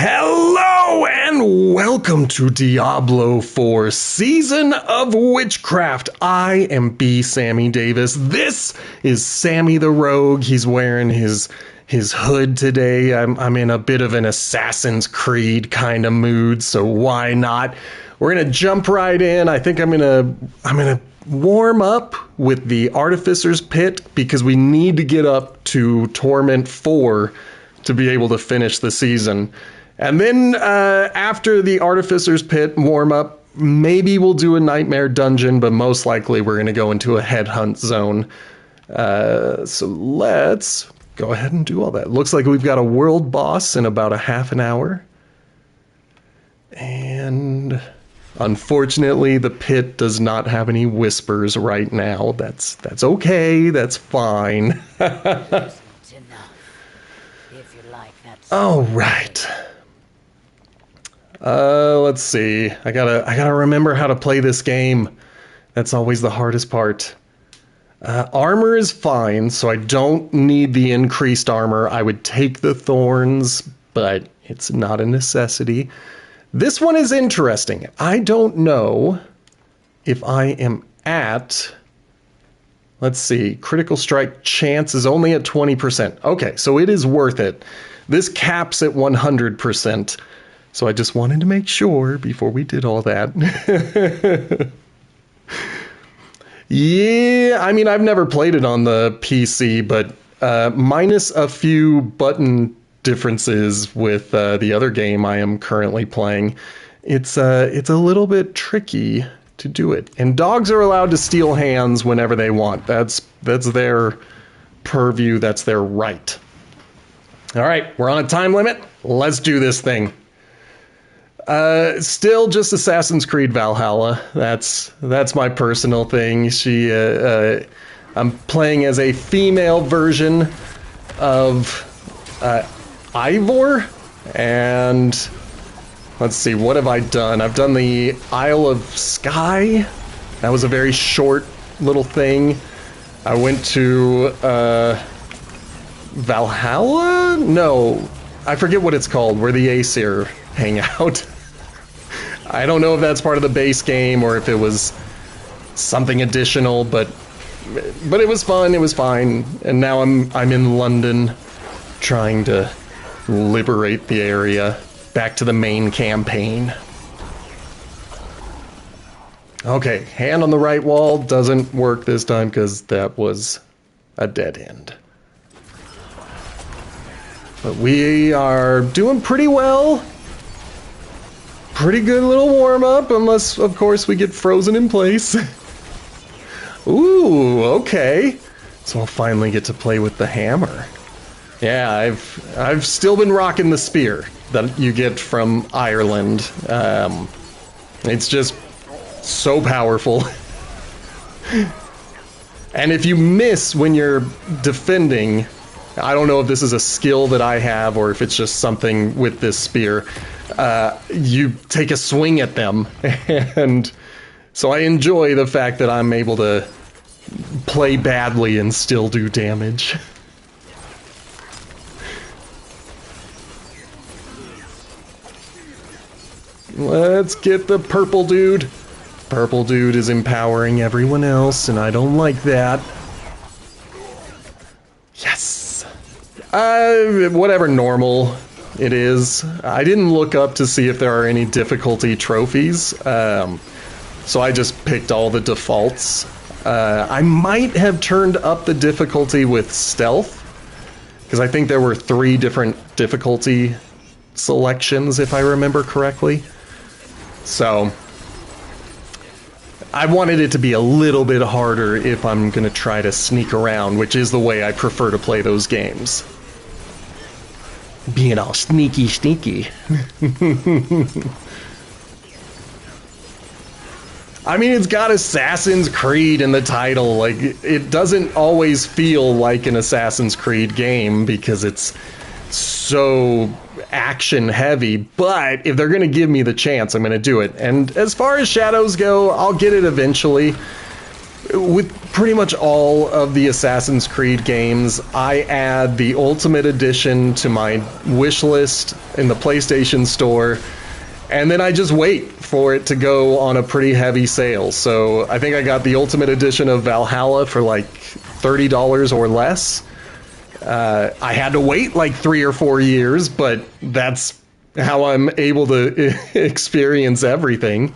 Hello and welcome to Diablo 4 Season of Witchcraft. I am B. Sammy Davis. This is Sammy the Rogue. He's wearing his hood today. I'm in a bit of an Assassin's Creed kind of mood, so why not? We're gonna jump right in. I think I'm gonna warm up with the Artificer's Pit because we need to get up to Torment 4 to be able to finish the season. And then after the Artificer's Pit warm up, maybe we'll do a Nightmare Dungeon, but most likely we're going to go into a Headhunt zone. So let's go ahead and do all that. Looks like we've got a world boss in about a half an hour. And unfortunately, the pit does not have any whispers right now. That's okay. That's fine. All right. Let's see. I gotta remember how to play this game. That's always the hardest part. Armor is fine, so I don't need the increased armor. I would take the thorns, but it's not a necessity. This one is interesting. I don't know if I am at... Let's see. Critical strike chance is only at 20%. Okay, so it is worth it. This caps at 100%. So I just wanted to make sure before we did all that. Yeah, I mean, I've never played it on the PC, but minus a few button differences with the other game I am currently playing, it's a little bit tricky to do it. And dogs are allowed to steal hands whenever they want. That's their purview. That's their right. All right, we're on a time limit. Let's do this thing. Still just Assassin's Creed Valhalla. That's my personal thing. I'm playing as a female version of Ivor, and let's see, what have I done? I've done the Isle of Skye. That was a very short little thing. I went to Valhalla? No, I forget what it's called, where the Aesir hang out. I don't know if that's part of the base game or if it was something additional, but it was fun. It was fine. And now I'm in London trying to liberate the area back to the main campaign. Okay, hand on the right wall doesn't work this time because that was a dead end. But we are doing pretty well. Pretty good little warm-up, unless, of course, we get frozen in place. Ooh, okay. So I'll finally get to play with the hammer. Yeah, I've still been rocking the spear that you get from Ireland. It's just so powerful. And if you miss when you're defending, I don't know if this is a skill that I have or if it's just something with this spear. You take a swing at them, and so I enjoy the fact that I'm able to play badly and still do damage. Let's get the purple dude. Purple dude is empowering everyone else, and I don't like that. Yes! Whatever normal it is. I didn't look up to see if there are any difficulty trophies, so I just picked all the defaults. I might have turned up the difficulty with stealth, because I think there were 3 different difficulty selections, if I remember correctly. So I wanted it to be a little bit harder if I'm going to try to sneak around, which is the way I prefer to play those games. Being all sneaky. I mean, it's got Assassin's Creed in the title. Like, it doesn't always feel like an Assassin's Creed game because it's so action heavy, but if they're going to give me the chance, I'm going to do it. And as far as Shadows go, I'll get it eventually. with pretty much all of the Assassin's Creed games, I add the Ultimate Edition to my wish list in the PlayStation Store, and then I just wait for it to go on a pretty heavy sale. So I think I got the Ultimate Edition of Valhalla for like $30 or less. I had to wait like 3 or 4 years, but that's how I'm able to experience everything.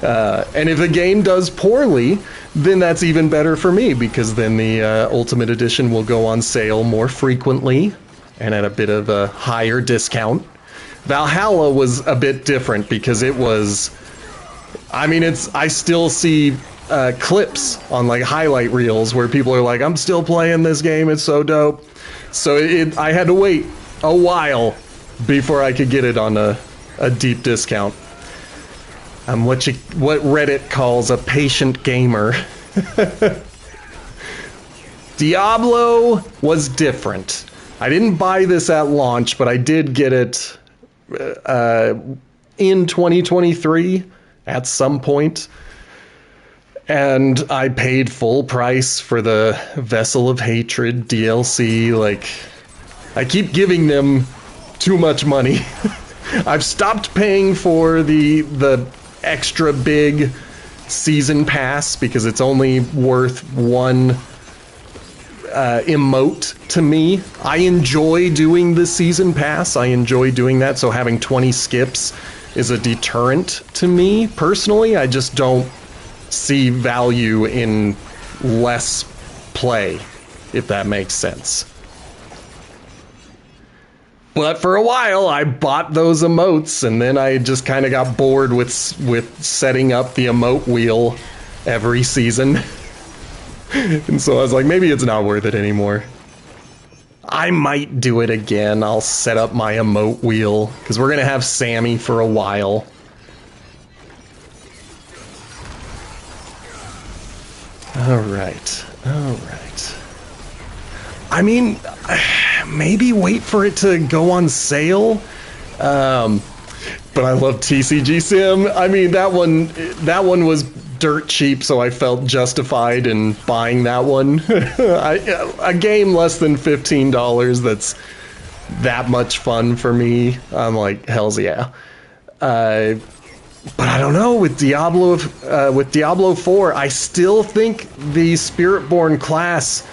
And if the game does poorly, then that's even better for me, because then the Ultimate Edition will go on sale more frequently and at a bit of a higher discount. Valhalla was a bit different because it was, I mean, I still see clips on like highlight reels where people are like, I'm still playing this game, it's so dope. So I had to wait a while before I could get it on a deep discount. I'm what Reddit calls a patient gamer. Diablo was different. I didn't buy this at launch, but I did get it in 2023 at some point. And I paid full price for the Vessel of Hatred DLC. Like, I keep giving them too much money. I've stopped paying for the extra big season pass because it's only worth one emote to me. I enjoy doing the season pass. I enjoy doing that, so having 20 skips is a deterrent to me. Personally, I just don't see value in less play, if that makes sense. But for a while, I bought those emotes, and then I just kind of got bored with setting up the emote wheel every season. And so I was like, maybe it's not worth it anymore. I might do it again. I'll set up my emote wheel, because we're going to have Sammy for a while. Alright. I mean, maybe wait for it to go on sale. But I love TCG Sim. I mean, that one was dirt cheap, so I felt justified in buying that one. A game less than $15 that's that much fun for me, I'm like, hells yeah. But I don't know, with Diablo 4, I still think the Spiritborn class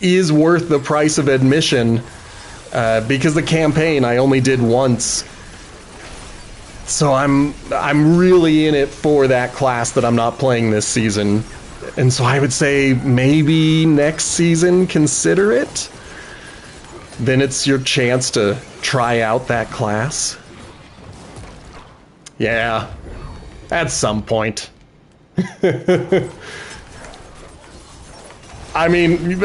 is worth the price of admission, because the campaign I only did once. So I'm really in it for that class that I'm not playing this season. And so I would say maybe next season consider it. Then it's your chance to try out that class. Yeah, at some point. I mean,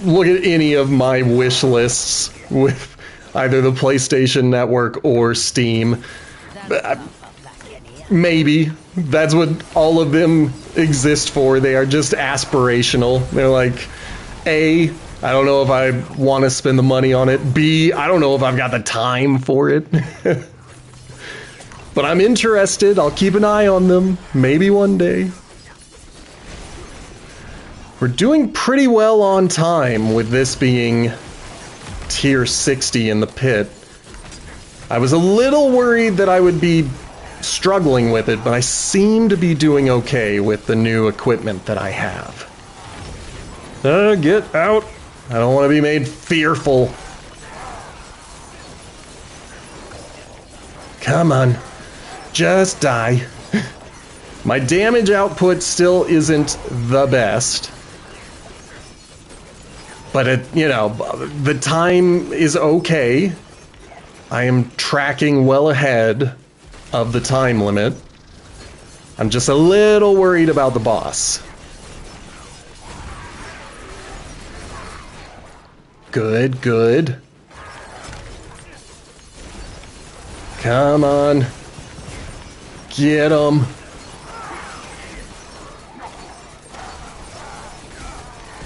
look at any of my wish lists with either the PlayStation Network or Steam. Maybe. That's what all of them exist for. They are just aspirational. They're like, A, I don't know if I want to spend the money on it. B, I don't know if I've got the time for it. But I'm interested. I'll keep an eye on them. Maybe one day. We're doing pretty well on time with this being tier 60 in the pit. I was a little worried that I would be struggling with it, but I seem to be doing okay with the new equipment that I have. Get out. I don't want to be made fearful. Come on. Just die. My damage output still isn't the best. But the time is okay. I am tracking well ahead of the time limit. I'm just a little worried about the boss. Good, good. Come on. Get him.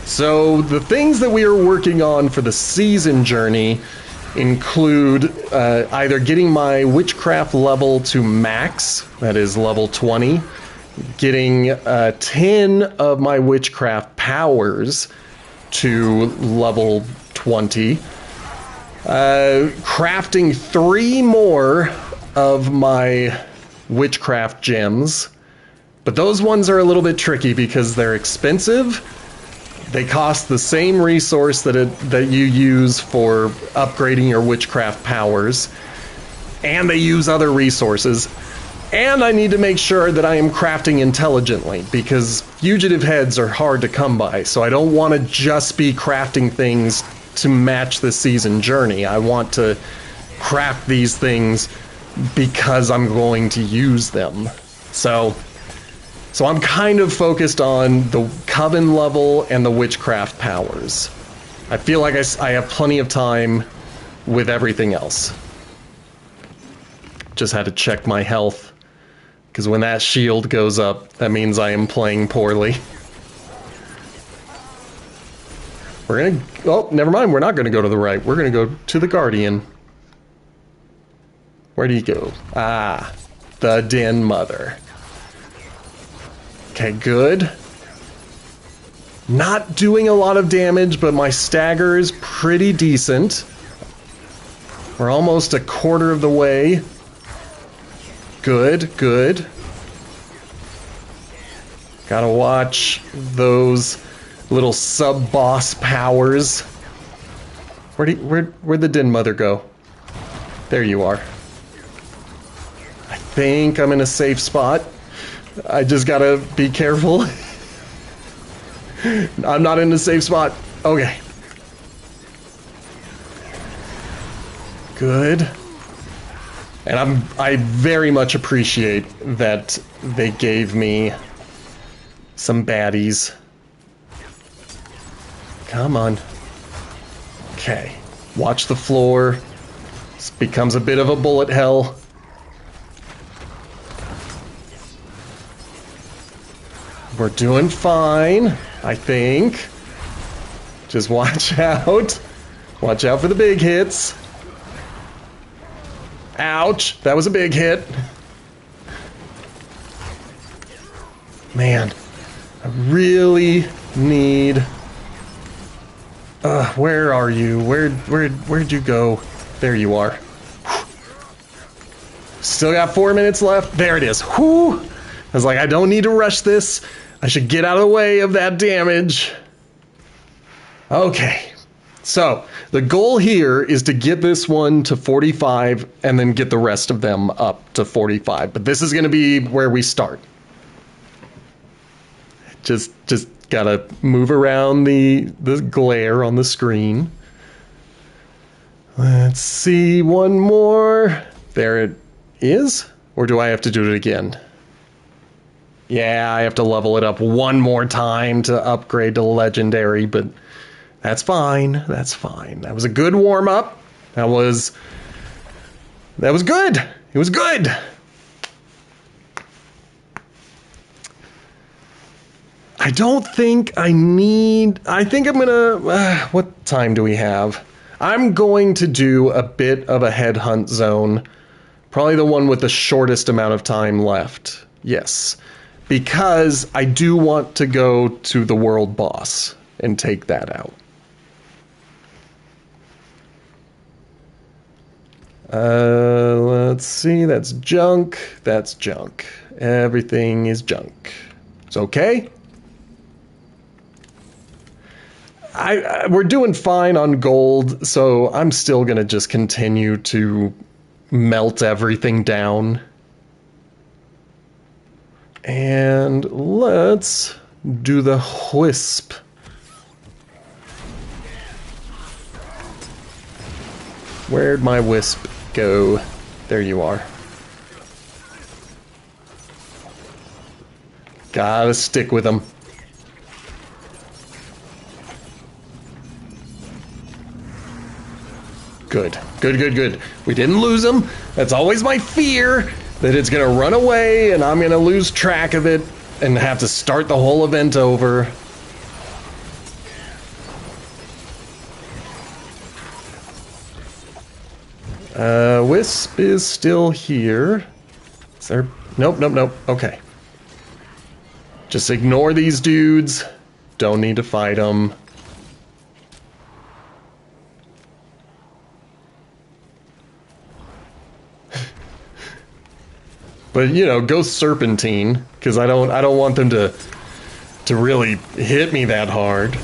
So the things that we are working on for the season journey include either getting my Witchcraft level to max, that is level 20, getting 10 of my witchcraft powers to level 20, crafting 3 more of my witchcraft gems, but those ones are a little bit tricky because they're expensive. They cost the same resource that you use for upgrading your witchcraft powers, and they use other resources. And I need to make sure that I am crafting intelligently, because fugitive heads are hard to come by, so I don't want to just be crafting things to match the season journey. I want to craft these things because I'm going to use them. So I'm kind of focused on the coven level and the witchcraft powers. I feel like I have plenty of time with everything else. Just had to check my health, because when that shield goes up, that means I am playing poorly. We're gonna... Oh, never mind. We're not gonna go to the right. We're gonna go to the Guardian. Where do you go? Ah, the Den Mother. Okay, good. Not doing a lot of damage, but my stagger is pretty decent. We're almost a quarter of the way. Good, good. Gotta watch those little sub-boss powers. Where'd the Den Mother go? There you are. I think I'm in a safe spot. I just gotta be careful. I'm not in a safe spot. Okay. Good. And I very much appreciate that they gave me some baddies. Come on. Okay. Watch the floor. This becomes a bit of a bullet hell. We're doing fine, I think. Just watch out. Watch out for the big hits. Ouch, that was a big hit. Man, I really need... where are you? Where'd you go? There you are. Still got 4 minutes left. There it is. Whew. I was like, I don't need to rush this. I should get out of the way of that damage. Okay. So, the goal here is to get this one to 45 and then get the rest of them up to 45. But this is going to be where we start. Just gotta move around the glare on the screen. Let's see, one more. There it is. Or do I have to do it again? Yeah, I have to level it up one more time to upgrade to legendary, but that's fine. That's fine. That was a good warm-up. That was good. It was good. I don't think I need... I think I'm gonna... what time do we have? I'm going to do a bit of a headhunt zone. Probably the one with the shortest amount of time left. Yes. Because I do want to go to the world boss and take that out. Let's see. That's junk. That's junk. Everything is junk. It's okay. We're doing fine on gold, so I'm still going to just continue to melt everything down. And let's do the wisp. Where'd my wisp go? There you are. Gotta stick with them. Good, good, good, good. We didn't lose him. That's always my fear, that it's gonna run away and I'm gonna lose track of it and have to start the whole event over. Wisp is still here. Is there... Nope, nope, nope. Okay. Just ignore these dudes. Don't need to fight them. But, you know, go serpentine, because I don't want them to really hit me that hard.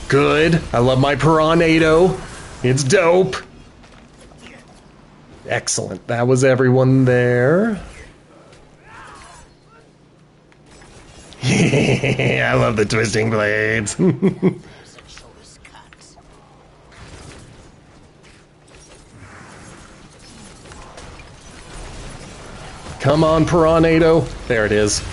Good. I love my Piranado. It's dope. Excellent. That was everyone there. I love the twisting blades. Come on, Piranado. There it is.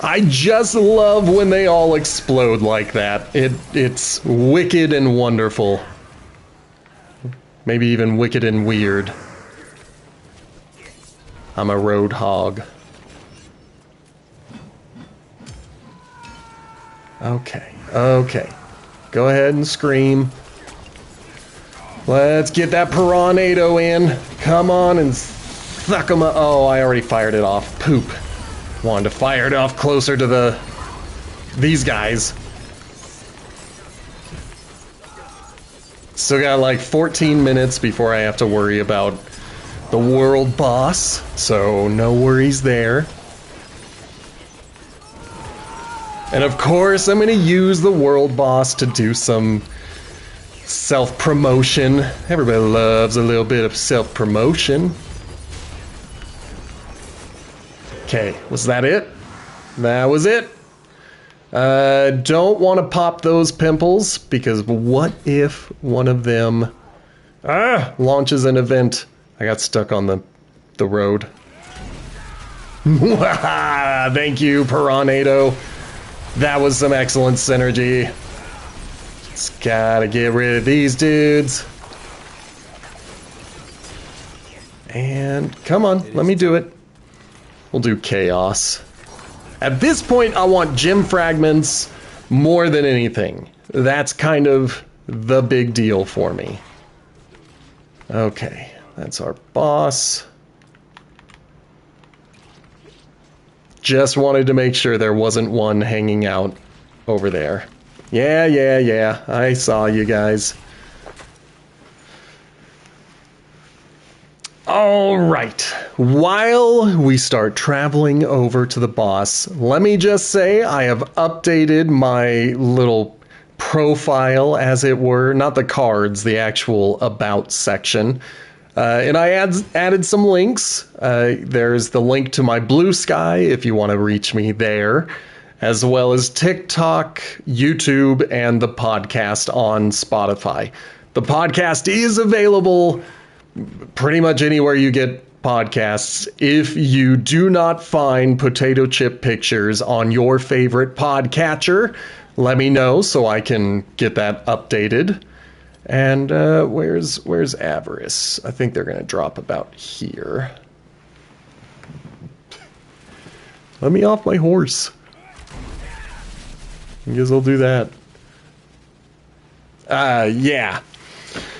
I just love when they all explode like that. It's wicked and wonderful. Maybe even wicked and weird. I'm a road hog. Okay, okay. Go ahead and scream. Let's get that Piranado in. Come on and suck them up. Oh, I already fired it off. Poop. Wanted to fire it off closer to these guys. Still got like 14 minutes before I have to worry about the world boss, so no worries there. And of course, I'm going to use the world boss to do some self-promotion. Everybody loves a little bit of self-promotion. Okay, was that it? That was it. Don't want to pop those pimples, because what if one of them launches an event? I got stuck on the road. Thank you, Piranado. That was some excellent synergy. Just gotta get rid of these dudes. And come on, let me do it. We'll do chaos. At this point, I want gem fragments more than anything. That's kind of the big deal for me. Okay, that's our boss. Just wanted to make sure there wasn't one hanging out over there. Yeah, I saw you guys. All right, while we start traveling over to the boss, let me just say I have updated my little profile, as it were, not the cards, the actual about section. And I added some links. There's the link to my Blue Sky if you want to reach me there, as well as TikTok, YouTube, and the podcast on Spotify. The podcast is available pretty much anywhere you get podcasts. If you do not find Potato Chip Pictures on your favorite podcatcher, let me know so I can get that updated. And where's Avarice? I think they're gonna drop about here. Let me off my horse. I guess I'll do that. Yeah.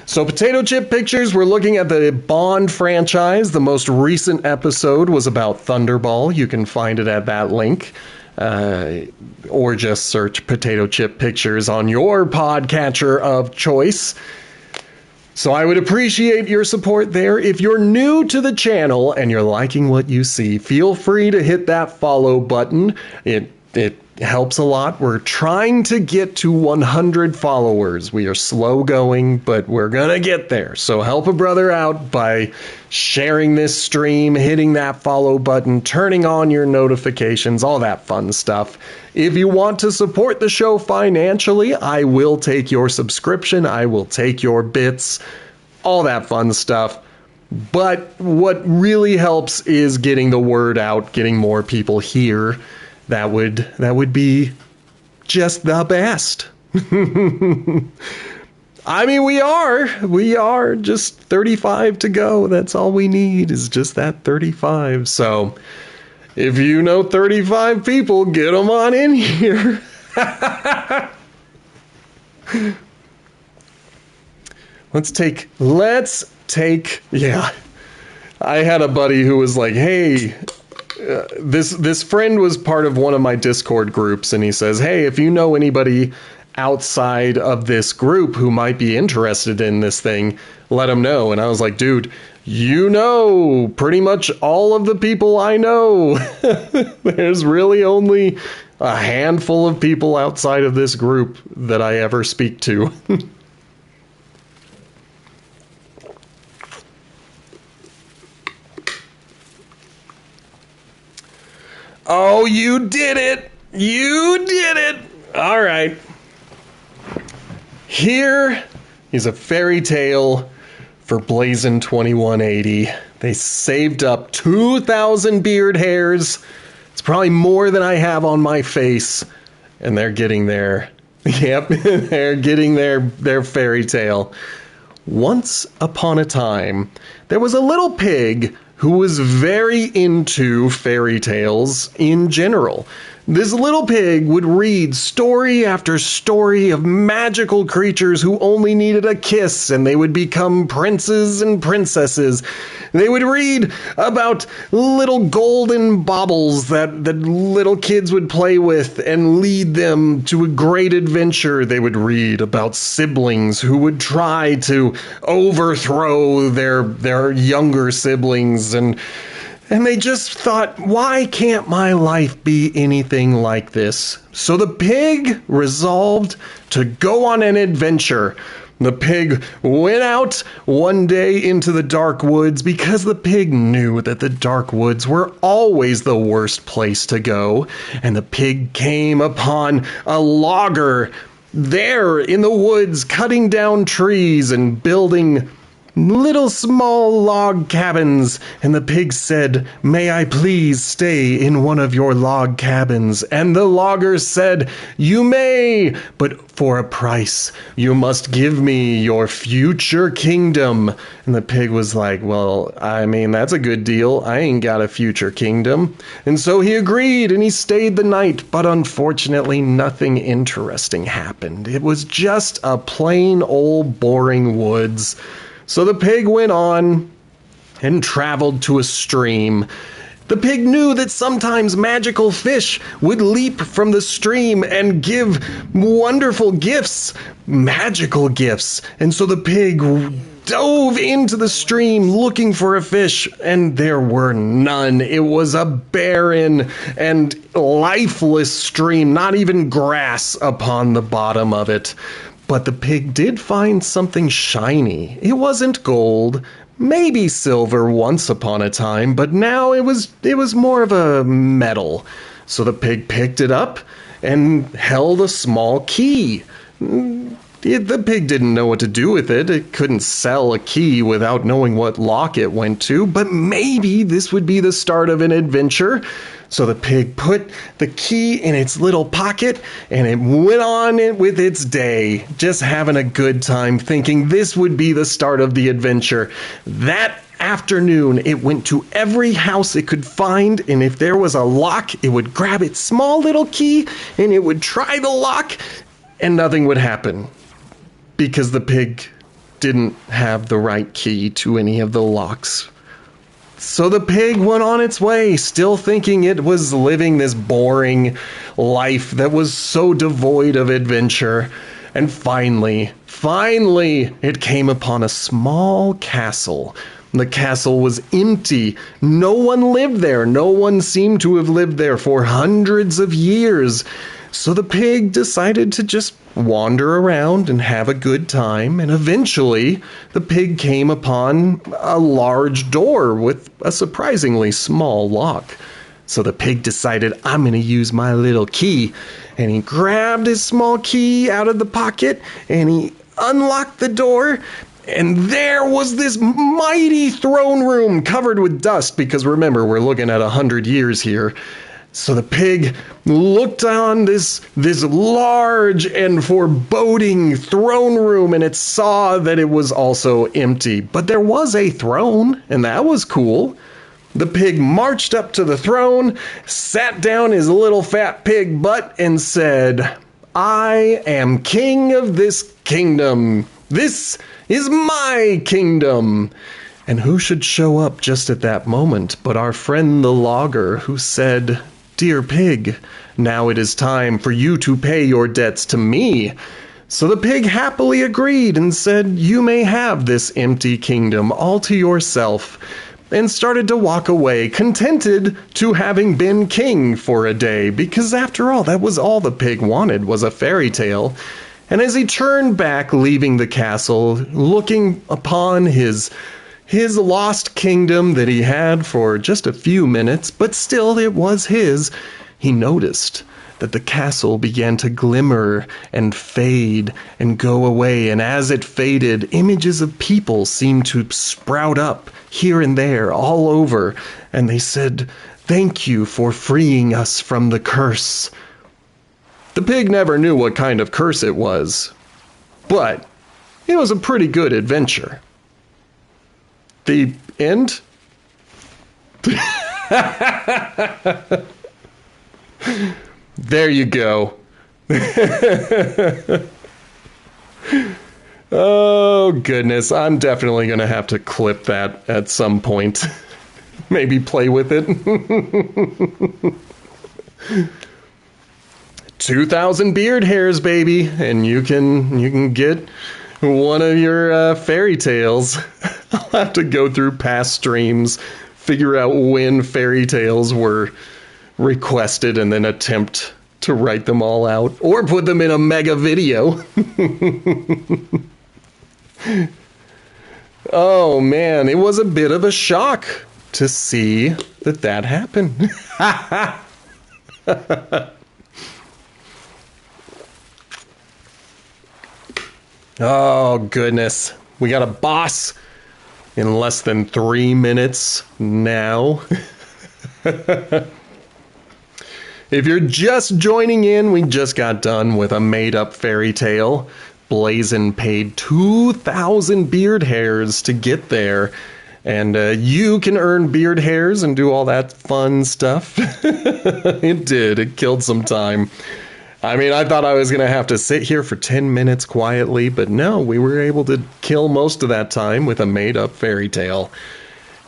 So Potato Chip Pictures, we're looking at the Bond franchise. The most recent episode was about Thunderball. You can find it at that link. Or just search Potato Chip Pictures on your podcatcher of choice. So I would appreciate your support there. If you're new to the channel and you're liking what you see, feel free to hit that follow button. It helps a lot. We're trying to get to 100 followers. We are slow going, but we're gonna get there. So help a brother out by sharing this stream, hitting that follow button, turning on your notifications, all that fun stuff. If you want to support the show financially, I will take your subscription, I will take your bits, all that fun stuff. But what really helps is getting the word out, getting more people here. That would be just the best. I mean, we are just 35 to go. That's all we need is just that 35. So if you know 35 people, get them on in here. Let's take, yeah. I had a buddy who was like, hey, this friend was part of one of my Discord groups, and he says, hey, if you know anybody outside of this group who might be interested in this thing, let them know. And I was like, dude, you know pretty much all of the people I know. There's really only a handful of people outside of this group that I ever speak to. Oh, you did it! You did it! All right. Here is a fairy tale for Blazin' 2180. They saved up 2,000 beard hairs. It's probably more than I have on my face. And they're getting there. Yep, they're getting their fairy tale. Once upon a time, there was a little pig who was very into fairy tales in general. This little pig would read story after story of magical creatures who only needed a kiss and they would become princes and princesses. They would read about little golden baubles that little kids would play with and lead them to a great adventure. They would read about siblings who would try to overthrow their younger siblings, and they just thought, why can't my life be anything like this? So the pig resolved to go on an adventure. The pig went out one day into the dark woods because the pig knew that the dark woods were always the worst place to go. And the pig came upon a logger there in the woods, cutting down trees and building little small log cabins. And the pig said, may I please stay in one of your log cabins? And the logger said, you may, but for a price. You must give me your future kingdom. And the pig was like, well, I mean, that's a good deal. I ain't got a future kingdom. And so he agreed, and he stayed the night. But unfortunately, nothing interesting happened. It was just a plain old boring woods. So the pig went on and traveled to a stream. The pig knew that sometimes magical fish would leap from the stream and give wonderful gifts, magical gifts. And so the pig dove into the stream looking for a fish, and there were none. It was a barren and lifeless stream, not even grass upon the bottom of it. But the pig did find something shiny. It wasn't gold, maybe silver once upon a time, but now it was more of a metal. So the pig picked it up and held a small key. The pig didn't know what to do with it. It couldn't sell a key without knowing what lock it went to, but maybe this would be the start of an adventure. So the pig put the key in its little pocket, and it went on with its day, just having a good time, thinking this would be the start of the adventure. That afternoon, it went to every house it could find, and if there was a lock, it would grab its small little key, and it would try the lock, and nothing would happen, because the pig didn't have the right key to any of the locks. So the pig went on its way, still thinking it was living this boring life that was so devoid of adventure. And finally, it came upon a small castle. The castle was empty. No one lived there. No one seemed to have lived there for hundreds of years. So the pig decided to just wander around and have a good time, and eventually the pig came upon a large door with a surprisingly small lock. So the pig decided, I'm going to use my little key, and he grabbed his small key out of the pocket and he unlocked the door. And there was this mighty throne room covered with dust, because remember, we're looking at 100 years here. So the pig looked on this large and foreboding throne room, and it saw that it was also empty. But there was a throne, and that was cool. The pig marched up to the throne, sat down his little fat pig butt, and said, I am king of this kingdom. This is my kingdom. And who should show up just at that moment but our friend the logger, who said, "Dear pig, now it is time for you to pay your debts to me." So the pig happily agreed and said, "You may have this empty kingdom all to yourself," and started to walk away, contented to having been king for a day, because after all, that was all the pig wanted, was a fairy tale. And as he turned back, leaving the castle, looking upon his lost kingdom that he had for just a few minutes, but still it was his, he noticed that the castle began to glimmer and fade and go away, and as it faded, images of people seemed to sprout up here and there all over, and they said, "Thank you for freeing us from the curse." The pig never knew what kind of curse it was, but it was a pretty good adventure. The end? There you go. Oh, goodness. I'm definitely going to have to clip that at some point. Maybe play with it. 2,000 beard hairs, baby, and you can get one of your fairy tales. I'll have to go through past streams, figure out when fairy tales were requested, and then attempt to write them all out or put them in a mega video. Oh man, it was a bit of a shock to see that happened. Oh goodness, we got a boss in less than 3 minutes now. If you're just joining in, we just got done with a made-up fairy tale. Blazin paid 2,000 beard hairs to get there, and you can earn beard hairs and do all that fun stuff. It did. It killed some time. I mean, I thought I was going to have to sit here for 10 minutes quietly, but no, we were able to kill most of that time with a made-up fairy tale.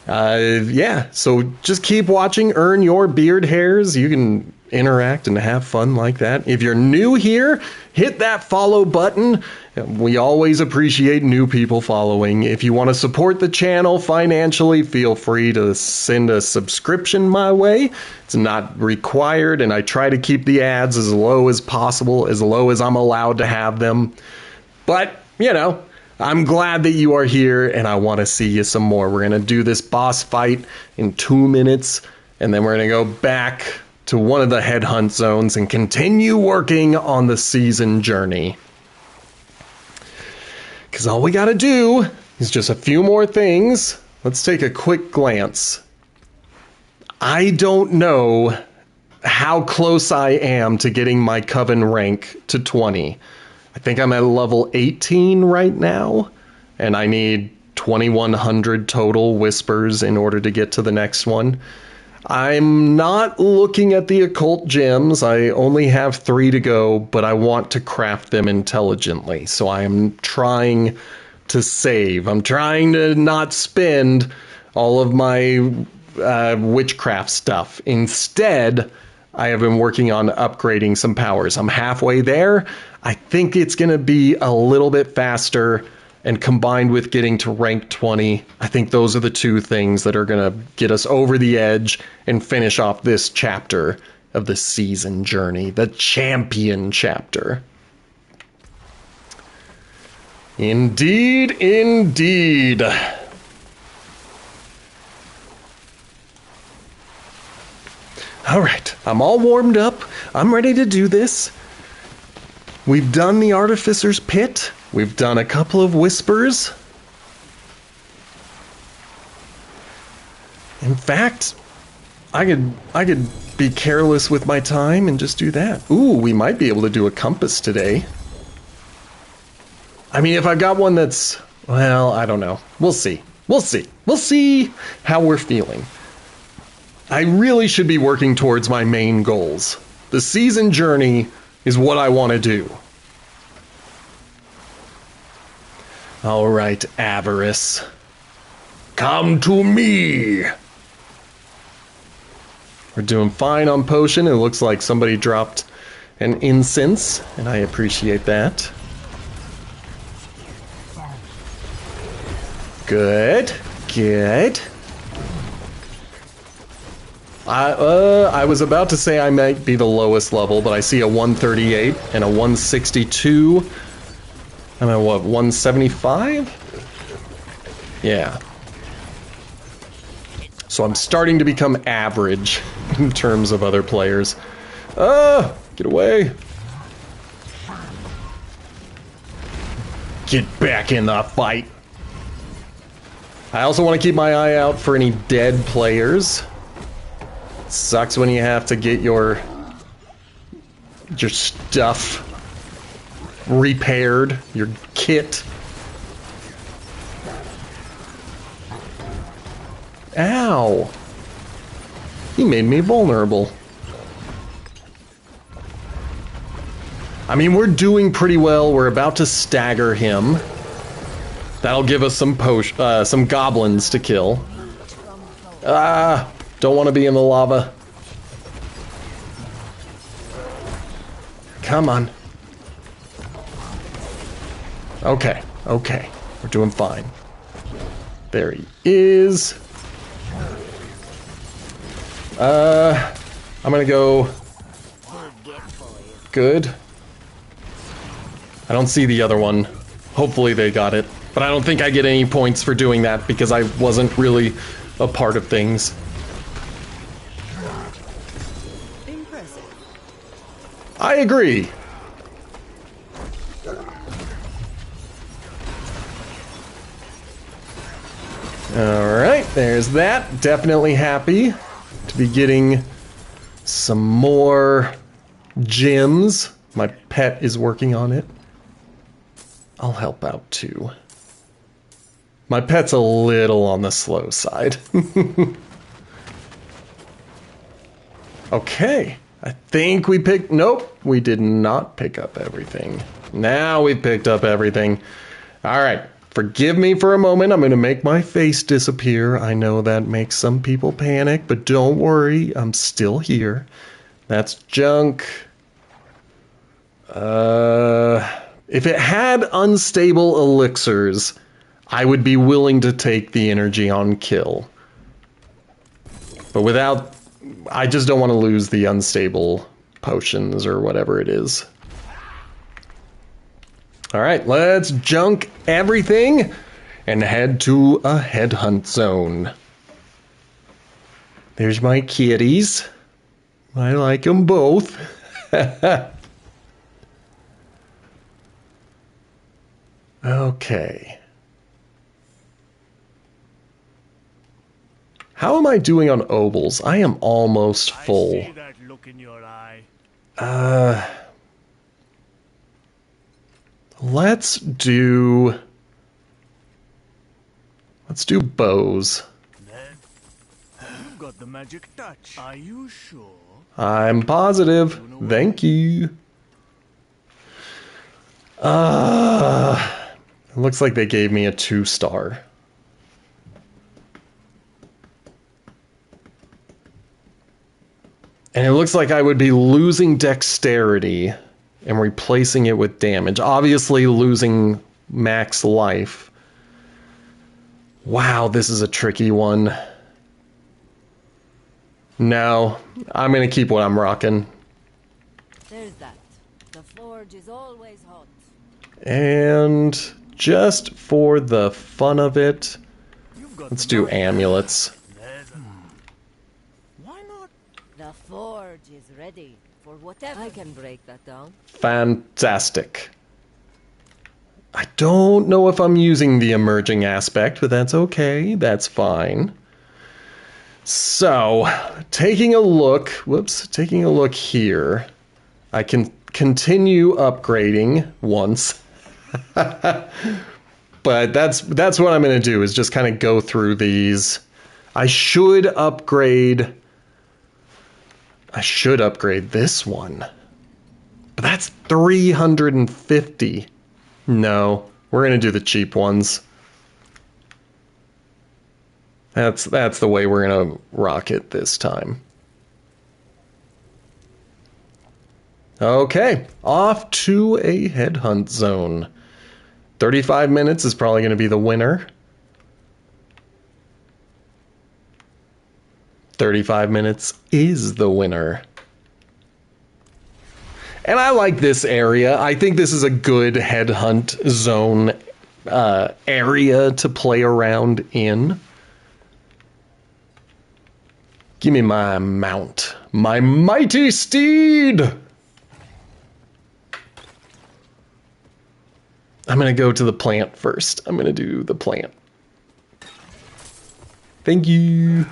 Yeah, so just keep watching, earn your beard hairs. You can interact and have fun like that. If you're new here, hit that follow button. We always appreciate new people following. If you want to support the channel financially, feel free to send a subscription my way. It's not required, and I try to keep the ads as low as possible, as low as I'm allowed to have them. But, you know, I'm glad that you are here, and I want to see you some more. We're going to do this boss fight in 2 minutes, and then we're going to go back to one of the headhunt zones and continue working on the season journey. Because all we got to do is just a few more things. Let's take a quick glance. I don't know how close I am to getting my Coven rank to 20. I think I'm at level 18 right now, and I need 2,100 total whispers in order to get to the next one. I'm not looking at the occult gems. I only have 3 to go, but I want to craft them intelligently. So I am trying to save. I'm trying to not spend all of my witchcraft stuff. Instead, I have been working on upgrading some powers. I'm halfway there. I think it's going to be a little bit faster, and combined with getting to rank 20, I think those are the 2 things that are going to get us over the edge and finish off this chapter of the season journey, the champion chapter. Indeed, indeed. All right, I'm all warmed up. I'm ready to do this. We've done the Artificer's Pit. We've done a couple of whispers. In fact, I could be careless with my time and just do that. Ooh, we might be able to do a compass today. I mean, if I've got one that's, well, I don't know. We'll see. We'll see. We'll see how we're feeling. I really should be working towards my main goals. The season journey is what I want to do. All right, Avarice. Come to me. We're doing fine on potion. It looks like somebody dropped an incense, and I appreciate that. Good. Good. I was about to say I might be the lowest level, but I see a 138 and a 162. I'm at what, 175? Yeah. So I'm starting to become average in terms of other players. Get away. Get back in the fight. I also want to keep my eye out for any dead players. Sucks when you have to get your stuff repaired, your kit. Ow! He made me vulnerable. I mean, we're doing pretty well. We're about to stagger him. That'll give us some goblins to kill. Don't want to be in the lava. Come on. Okay, okay. We're doing fine. There he is. I'm gonna go... Good. I don't see the other one. Hopefully they got it. But I don't think I get any points for doing that because I wasn't really a part of things. I agree. Alright, there's that. Definitely happy to be getting some more gems. My pet is working on it. I'll help out too. My pet's a little on the slow side. Okay. I think we picked... Nope, we did not pick up everything. Now we've picked up everything. Alright, forgive me for a moment. I'm going to make my face disappear. I know that makes some people panic, but don't worry. I'm still here. That's junk. If it had unstable elixirs, I would be willing to take the energy on kill. But without... I just don't want to lose the unstable potions or whatever it is. Alright, let's junk everything and head to a headhunt zone. There's my kitties. I like them both. Okay. How am I doing on obols? I am almost full. I see that look in your eye. Let's do bows. You've got the magic touch. Are you sure? I'm positive. Thank you. It looks like they gave me a 2-star. And it looks like I would be losing dexterity and replacing it with damage. Obviously losing max life. Wow, this is a tricky one. No, I'm gonna keep what I'm rocking. There's that. The forge is always hot. And just for the fun of it, let's do amulets. Why not? The forge is ready for whatever. I can break that down. Fantastic. I don't know if I'm using the emerging aspect, but that's okay. That's fine. So, taking a look here. I can continue upgrading once. But that's what I'm going to do, is just kind of go through these. I should upgrade this one. But that's 350. No, we're going to do the cheap ones. That's the way we're gonna rock it this time. Okay, off to a headhunt zone. 35 minutes is probably gonna be the winner. 35 minutes is the winner. And I like this area. I think this is a good headhunt zone area to play around in. Give me my mount. My mighty steed! I'm gonna go to the plant first. I'm gonna do the plant. Thank you.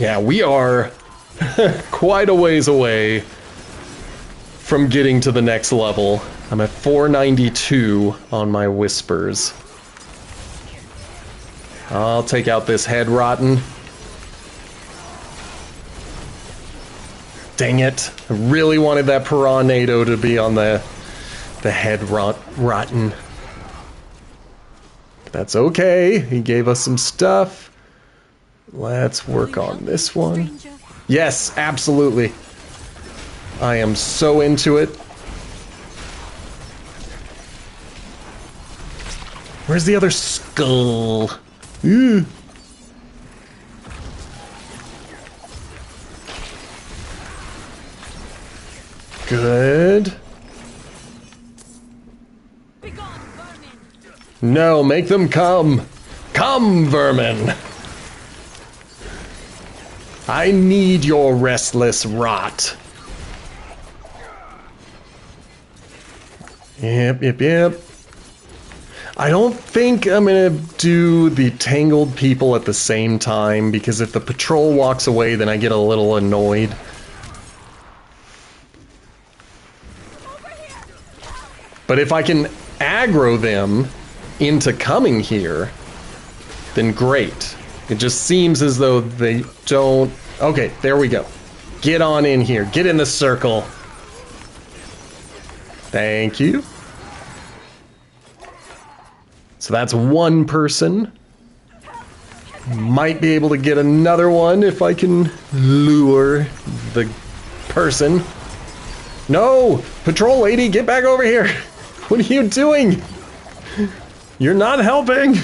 Yeah, we are quite a ways away from getting to the next level. I'm at 492 on my whispers. I'll take out this head rotten. Dang it. I really wanted that piranado to be on the head rotten. That's okay. He gave us some stuff. Let's work on this one. Yes, absolutely. I am so into it. Where's the other skull? Ooh. Good. No, make them come. Come, vermin. I need your restless rot. Yep. I don't think I'm gonna do the tangled people at the same time, because if the patrol walks away, then I get a little annoyed. But if I can aggro them into coming here, then great. It just seems as though they don't... Okay, there we go. Get on in here. Get in the circle. Thank you. So that's one person. Might be able to get another one if I can lure the person. No! Patrol lady, get back over here! What are you doing? You're not helping!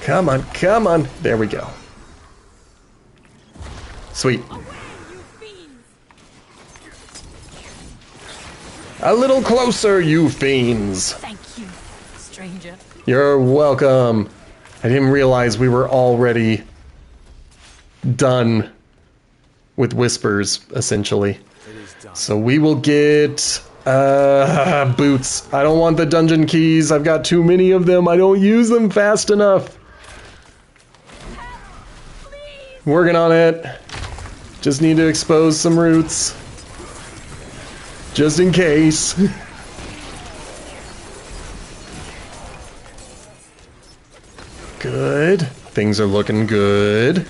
Come on, come on. There we go. Sweet. A little closer, you fiends. Thank you, stranger. You're welcome. I didn't realize we were already done with whispers, essentially. So we will get boots. I don't want the dungeon keys. I've got too many of them. I don't use them fast enough. Working on it. Just need to expose some roots. Just in case. Good. Things are looking good.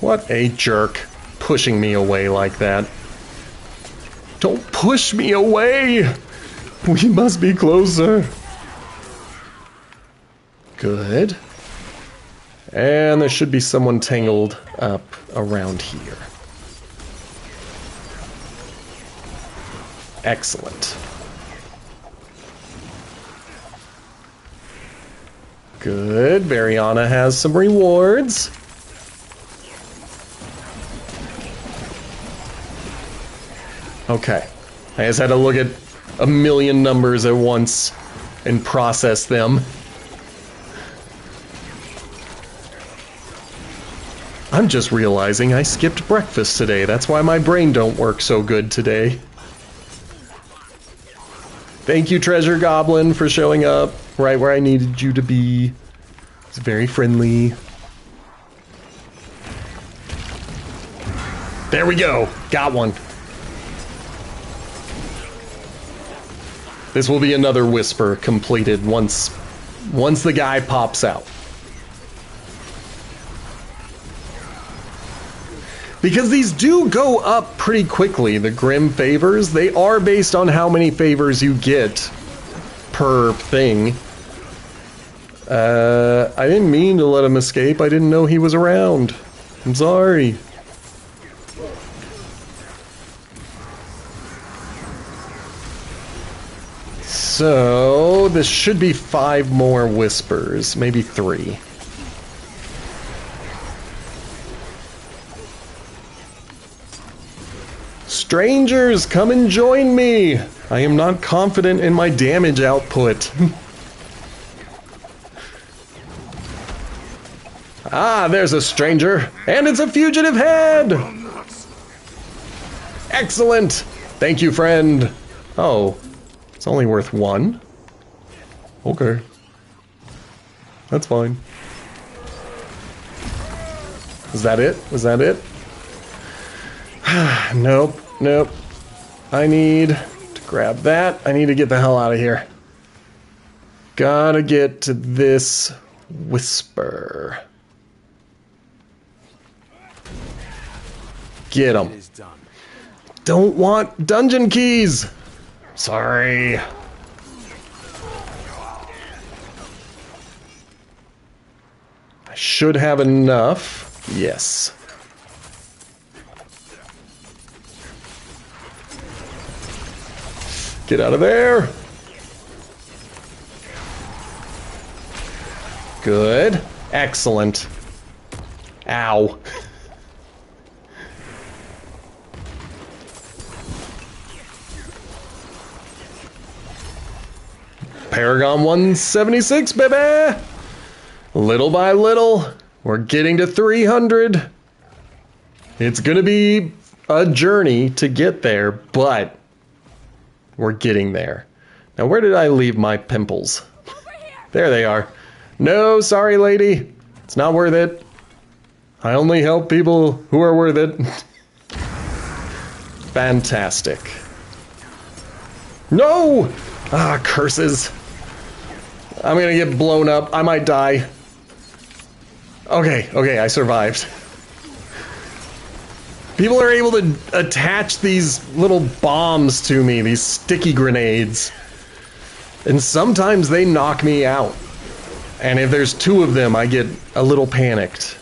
What a jerk. Pushing me away like that. Don't push me away! We must be closer. Good. And there should be someone tangled up around here. Excellent. Good. Variana has some rewards. Okay. I just had to look at a million numbers at once and process them. I'm just realizing I skipped breakfast today. That's why my brain don't work so good today. Thank you, Treasure Goblin, for showing up right where I needed you to be. It's very friendly. There we go. Got one. This will be another whisper completed once the guy pops out. Because these do go up pretty quickly, the Grim favors. They are based on how many favors you get per thing. I didn't mean to let him escape. I didn't know he was around. I'm sorry. So, this should be 5 more whispers. Maybe 3. Strangers, come and join me! I am not confident in my damage output. Ah, there's a stranger, and it's a fugitive head! Excellent! Thank you, friend. Oh, it's only worth 1? Okay. That's fine. Is that it? Was that it? Nope, nope. I need to grab that. I need to get the hell out of here. Gotta get to this whisper. Get him. Don't want dungeon keys. Sorry. I should have enough. Yes. Get out of there. Good. Excellent. Ow. Paragon 176, baby! Little by little, we're getting to 300. It's gonna be a journey to get there, but we're getting there. Now, where did I leave my pimples? There they are. No, sorry, lady. It's not worth it. I only help people who are worth it. Fantastic. No! Ah, curses. I'm gonna get blown up. I might die. Okay, I survived. People are able to attach these little bombs to me, these sticky grenades. And sometimes they knock me out. And if there's 2 of them, I get a little panicked.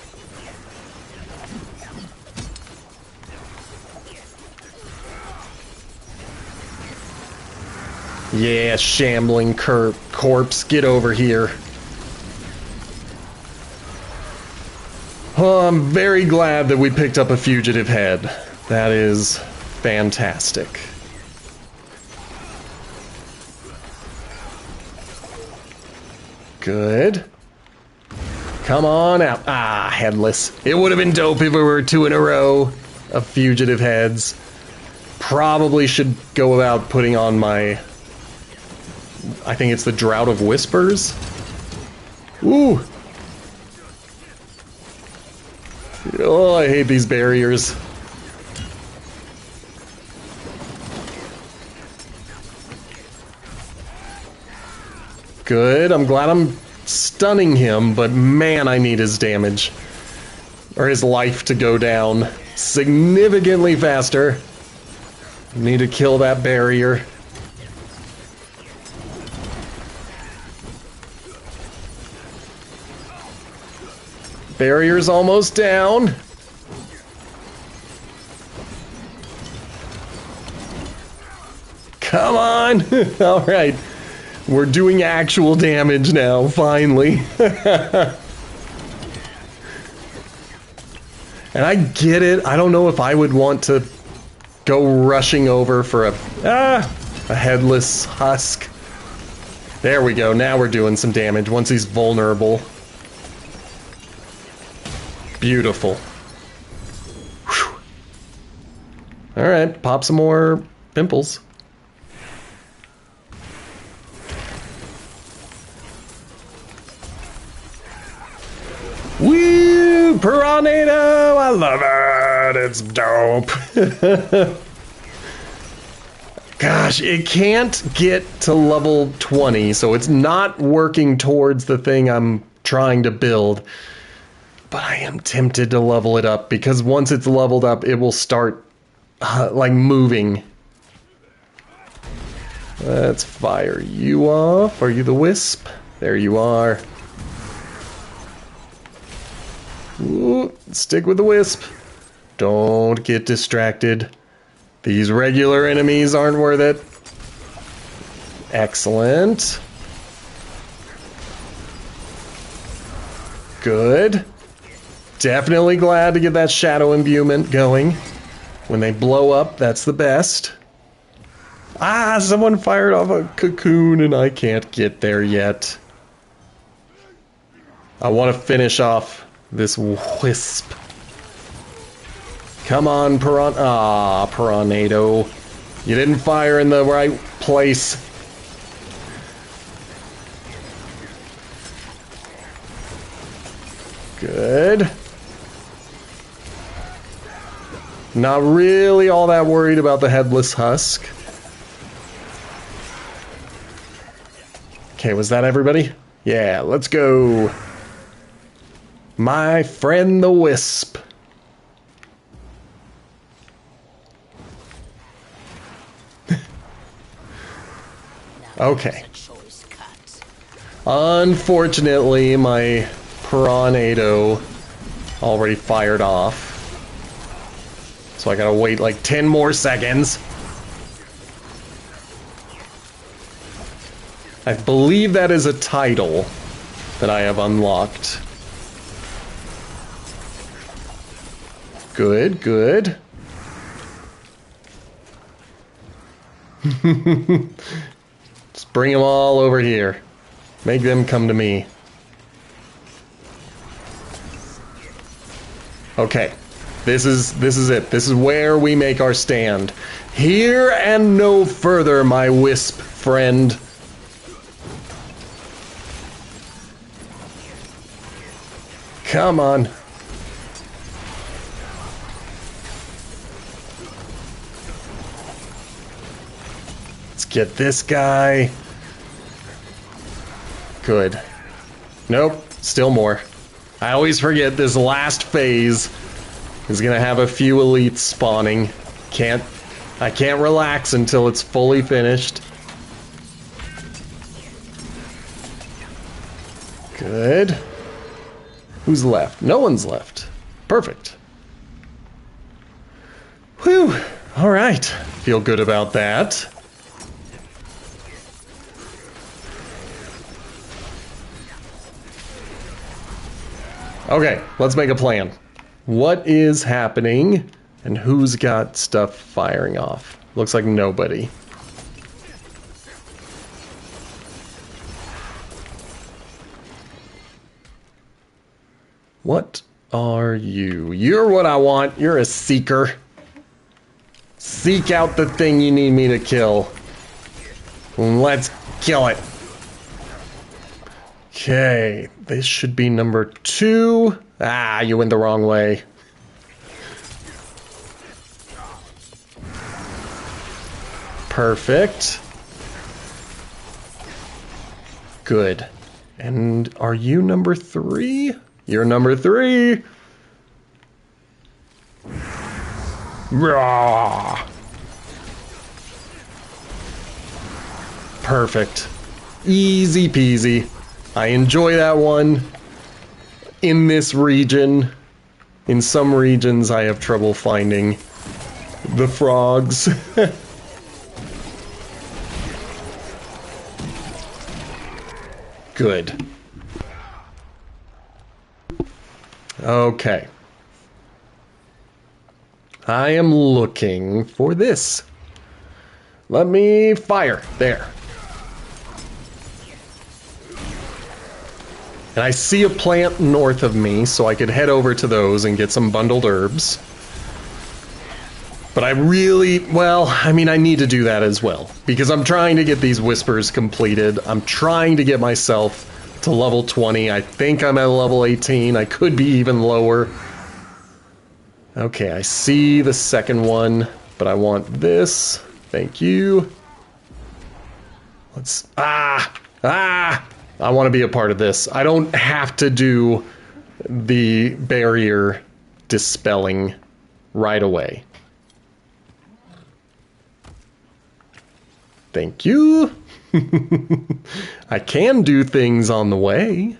Yeah, shambling corpse, get over here. Oh, I'm very glad that we picked up a fugitive head. That is fantastic. Good. Come on out. Ah, headless. It would have been dope if it were 2 in a row of fugitive heads. Probably should go about putting on my... I think it's the Drought of Whispers. Ooh. Oh, I hate these barriers. Good. I'm glad I'm stunning him, but man, I need his damage. Or his life to go down significantly faster. Need to kill that barrier. Barrier's almost down. Come on! Alright. We're doing actual damage now, finally. And I get it. I don't know if I would want to go rushing over for a headless husk. There we go. Now we're doing some damage once he's vulnerable. Beautiful. Alright, pop some more pimples. Woo! Piranado! I love it! It's dope. Gosh, it can't get to level 20, so it's not working towards the thing I'm trying to build. But I am tempted to level it up, because once it's leveled up, it will start, like, moving. Let's fire you off. Are you the wisp? There you are. Ooh, stick with the wisp. Don't get distracted. These regular enemies aren't worth it. Excellent. Good. Definitely glad to get that shadow imbuement going. When they blow up, that's the best. Ah, someone fired off a cocoon and I can't get there yet. I want to finish off this wisp. Come on, Piranado. You didn't fire in the right place. Good. Not really all that worried about the headless husk. Okay, was that everybody? Yeah, let's go. My friend the Wisp. Okay. Unfortunately, my Piranado already fired off. So I gotta wait like 10 more seconds. I believe that is a title that I have unlocked. Good, good. Just bring them all over here. Make them come to me. Okay. This is it. This is where we make our stand. Here and no further, my wisp friend. Come on. Let's get this guy. Good. Nope, still more. I always forget this last phase is gonna have a few elites spawning. I can't relax until it's fully finished. Good. Who's left? No one's left. Perfect. Whew. All right. Feel good about that. Okay, let's make a plan. What is happening and who's got stuff firing off? Looks like nobody. What are you? You're what I want. You're a seeker. Seek out the thing you need me to kill. Let's kill it. Okay, this should be number 2. Ah, you went the wrong way. Perfect. Good. And are you number 3? You're number 3. Rah. Perfect. Easy peasy. I enjoy that one. In this region, in some regions, I have trouble finding the frogs. Good. Okay. I am looking for this. Let me fire. There. And I see a plant north of me, so I could head over to those and get some bundled herbs. But I really, well, I mean, I need to do that as well. Because I'm trying to get these whispers completed. I'm trying to get myself to level 20. I think I'm at level 18. I could be even lower. Okay, I see the second one, but I want this. Thank you. Let's, I want to be a part of this. I don't have to do the barrier dispelling right away. Thank you. I can do things on the way.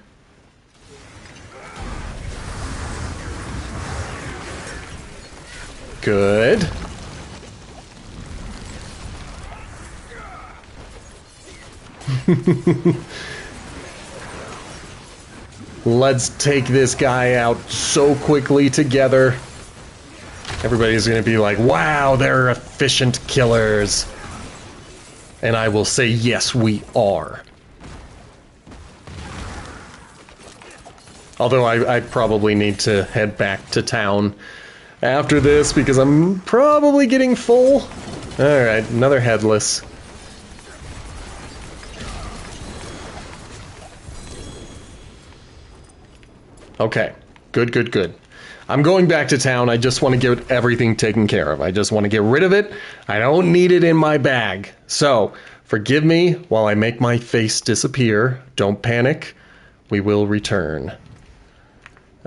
Good. Let's take this guy out so quickly together. Everybody's gonna be like, wow, they're efficient killers. And I will say, yes, we are. Although I probably need to head back to town after this because I'm probably getting full. Alright, another headless. Okay, good, good, good. I'm going back to town. I just want to get everything taken care of. I just want to get rid of it. I don't need it in my bag. So, forgive me while I make my face disappear. Don't panic. We will return.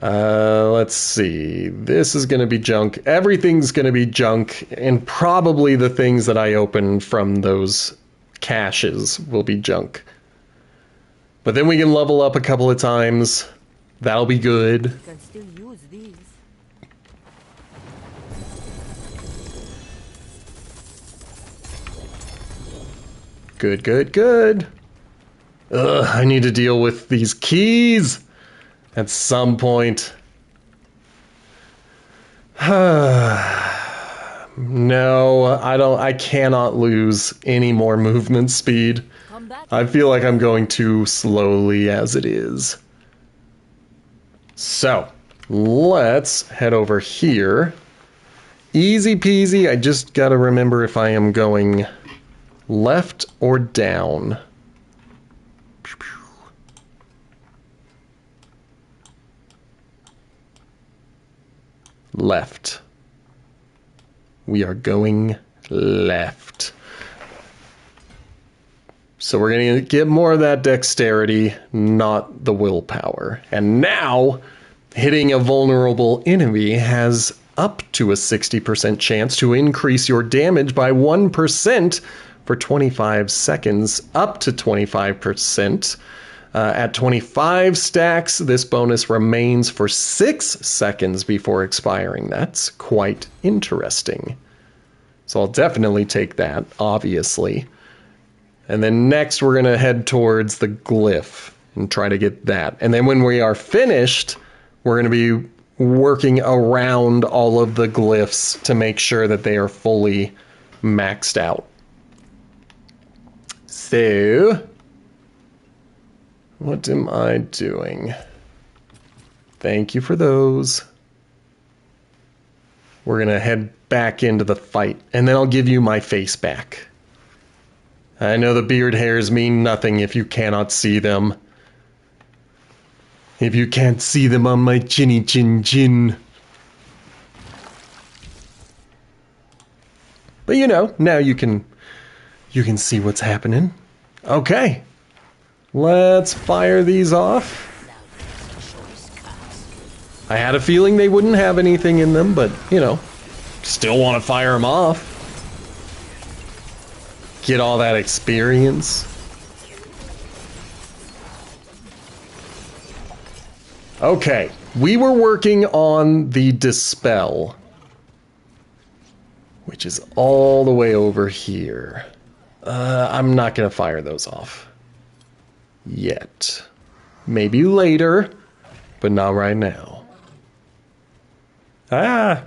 Let's see. This is going to be junk. Everything's going to be junk. And probably the things that I open from those caches will be junk. But then we can level up a couple of times. That'll be good. You can still use these. Good, good, good. Ugh, I need to deal with these keys at some point. No, I cannot lose any more movement speed. I feel like I'm going too slowly as it is. So, let's head over here. Easy peasy, I just gotta remember if I am going left or down. Left. We are going left. So we're going to get more of that dexterity, not the willpower. And now, hitting a vulnerable enemy has up to a 60% chance to increase your damage by 1% for 25 seconds, up to 25%. At 25 stacks, this bonus remains for 6 seconds before expiring. That's quite interesting. So I'll definitely take that, obviously. And then next we're going to head towards the glyph and try to get that. And then when we are finished, we're going to be working around all of the glyphs to make sure that they are fully maxed out. So, what am I doing? Thank you for those. We're going to head back into the fight, and then I'll give you my face back. I know the beard hairs mean nothing if you cannot see them. If you can't see them on my chinny chin chin. But you know, now you can see what's happening. Okay. Let's fire these off. I had a feeling they wouldn't have anything in them, but, you know, still want to fire them off. Get all that experience. Okay, we were working on the Dispel, which is all the way over here. I'm not going to fire those off yet. Maybe later, but not right now. Ah!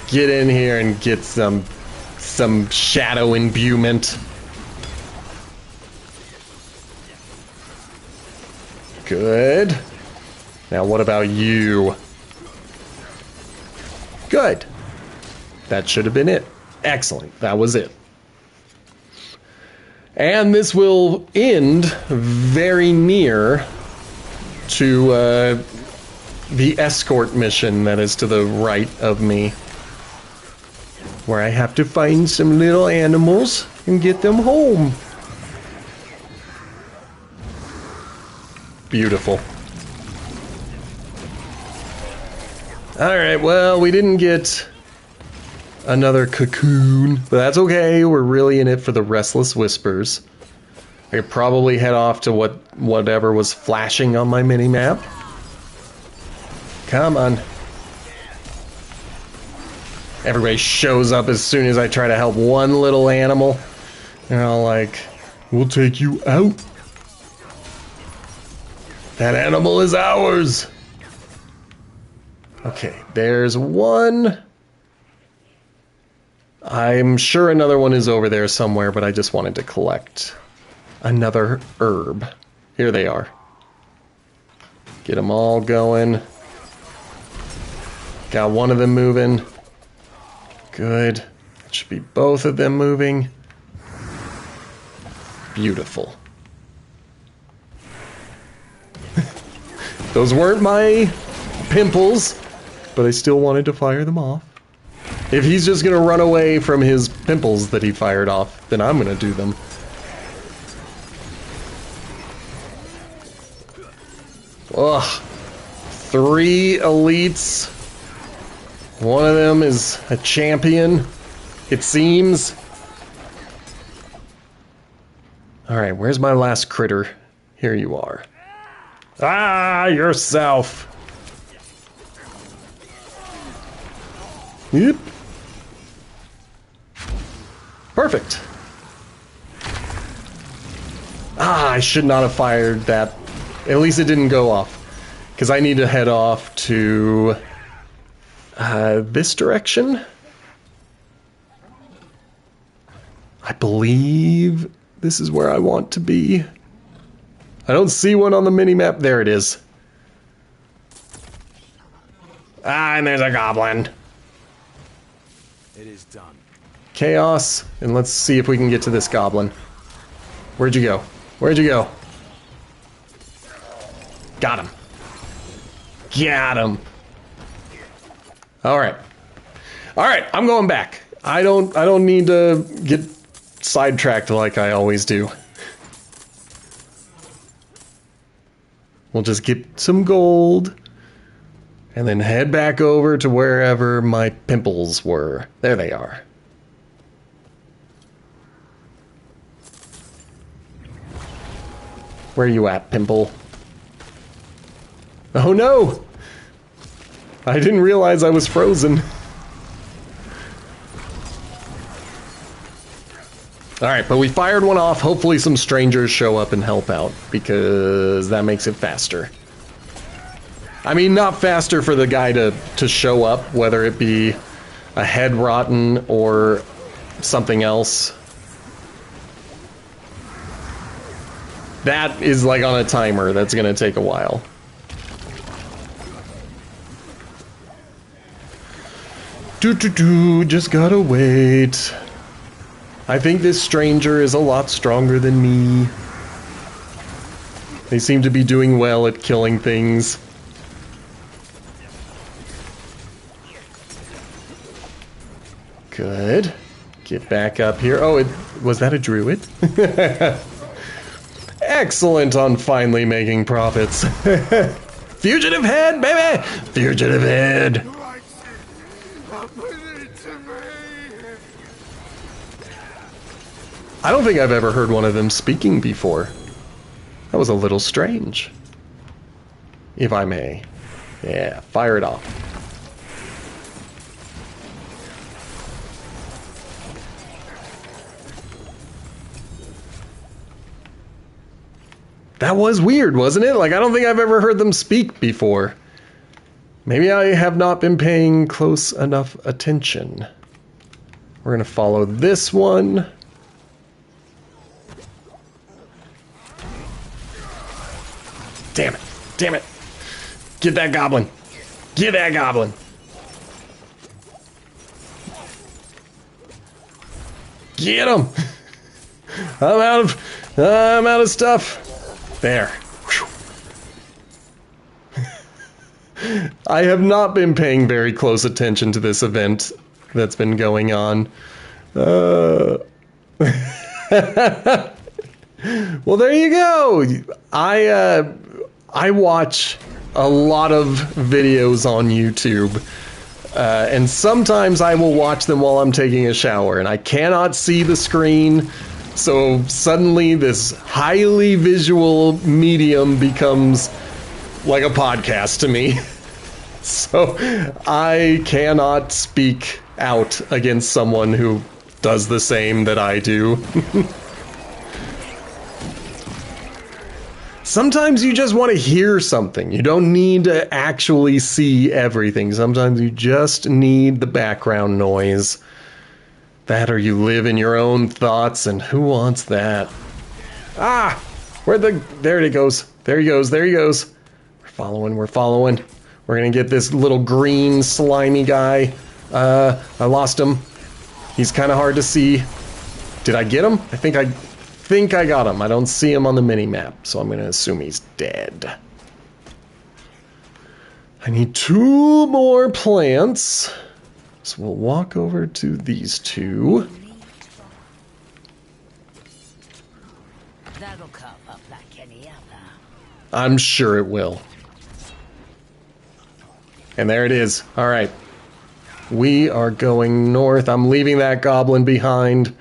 Get in here and get some shadow imbuement. Good. Now what about you? Good. That should have been it. Excellent. That was it. And this will end very near to the escort mission that is to the right of me, where I have to find some little animals and get them home. Beautiful. Alright, well, we didn't get Another cocoon. But that's okay. We're really in it for the Restless Whispers. I could probably head off to whatever was flashing on my mini-map. Come on. Everybody shows up as soon as I try to help one little animal. They're all like, we'll take you out. That animal is ours. Okay, there's one. I'm sure another one is over there somewhere, but I just wanted to collect another herb. Here they are. Get them all going. Got one of them moving. Good. It should be both of them moving. Beautiful. Those weren't my pimples, but I still wanted to fire them off. If he's just gonna run away from his pimples that he fired off, then I'm gonna do them. Ugh. 3 elites. One of them is a champion, it seems. Alright, where's my last critter? Here you are. Ah, yourself! Yep. Perfect. Ah, I should not have fired that. At least it didn't go off. Because I need to head off to this direction. I believe this is where I want to be. I don't see one on the mini-map. There it is. Ah, and there's a goblin. It is done. Chaos, and let's see if we can get to this goblin. Where'd you go? Where'd you go? Got him. Got him. Alright. Alright, I'm going back. I don't need to get sidetracked like I always do. We'll just get some gold and then head back over to wherever my pimples were. There they are. Where are you at, pimple? Oh no! I didn't realize I was frozen. Alright, but we fired one off. Hopefully some strangers show up and help out, because that makes it faster. I mean, not faster for the guy to show up, whether it be a head rotten or something else. That is like on a timer. That's gonna take a while. Just gotta wait. I think this stranger is a lot stronger than me. They seem to be doing well at killing things. Good. Get back up here. Oh, was that a druid? Excellent on finally making profits. Fugitive head, baby! Fugitive head! I don't think I've ever heard one of them speaking before. That was a little strange. If I may. Yeah, fire it off. That was weird, wasn't it? Like, I don't think I've ever heard them speak before. Maybe I have not been paying close enough attention. We're gonna follow this one. Damn it. Damn it. Get that goblin. Get that goblin. Get him. I'm out of stuff. There. I have not been paying very close attention to this event that's been going on. Well, there you go. I watch a lot of videos on YouTube And sometimes I will watch them while I'm taking a shower, and I cannot see the screen, so suddenly this highly visual medium becomes like a podcast to me. So I cannot speak out against someone who does the same that I do. Sometimes you just want to hear something. You don't need to actually see everything. Sometimes you just need the background noise. That, or you live in your own thoughts, and who wants that? Ah! There he goes. There he goes. There he goes. We're following. We're following. We're gonna get this little green slimy guy. I lost him. He's kind of hard to see. Did I get him? I think I got him. I don't see him on the mini-map, so I'm gonna assume he's dead. I need 2 more plants. So we'll walk over to these 2. That'll come up like any other. I'm sure it will. And there it is. All right. We are going north. I'm leaving that goblin behind.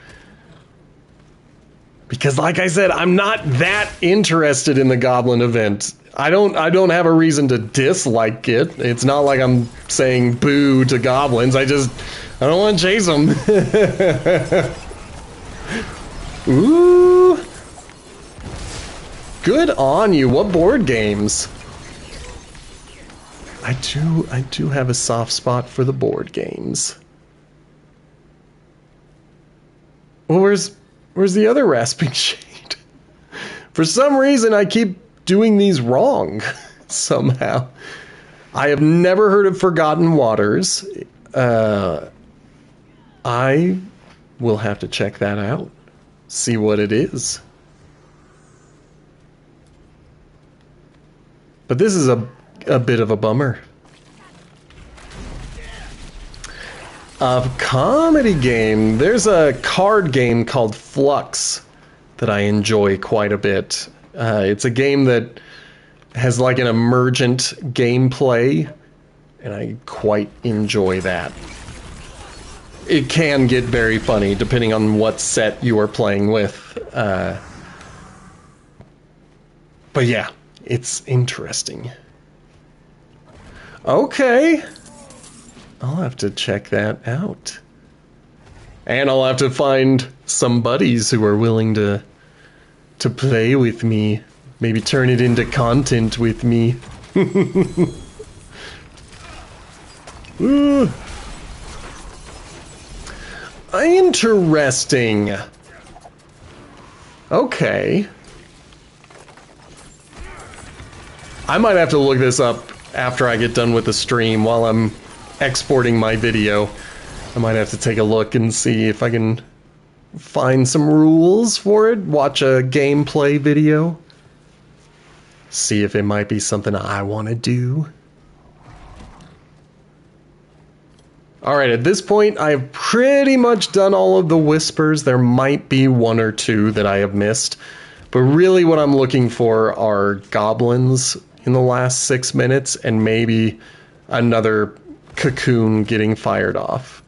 Because like I said, I'm not that interested in the goblin event. I don't have a reason to dislike it. It's not like I'm saying boo to goblins. I don't want to chase them. Ooh. Good on you. What board games? I do have a soft spot for the board games. Well, where's the other rasping shade? For some reason, I keep doing these wrong somehow. I have never heard of Forgotten Waters. I will have to check that out. See what it is. But this is a bit of a bummer. A comedy game. There's a card game called Flux that I enjoy quite a bit. It's a game that has like an emergent gameplay, and I quite enjoy that. It can get very funny depending on what set you are playing with. But yeah, it's interesting. Okay. I'll have to check that out. And I'll have to find some buddies who are willing to play with me. Maybe turn it into content with me. Interesting. Okay. I might have to look this up after I get done with the stream while I'm exporting my video. I might have to take a look and see if I can find some rules for it, watch a gameplay video, see if it might be something I want to do. Alright, at this point I've pretty much done all of the whispers. There might be 1 or 2 that I have missed, but really what I'm looking for are goblins in the last 6 minutes and maybe another cocoon getting fired off.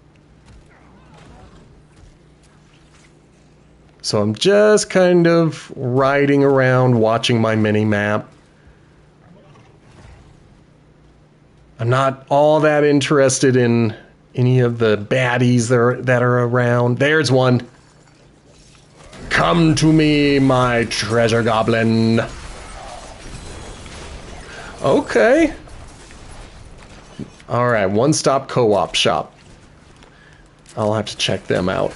So I'm just kind of riding around, watching my mini-map. I'm not all that interested in any of the baddies that are around. There's one. Come to me, my treasure goblin. Okay. Alright, one-stop co-op shop. I'll have to check them out.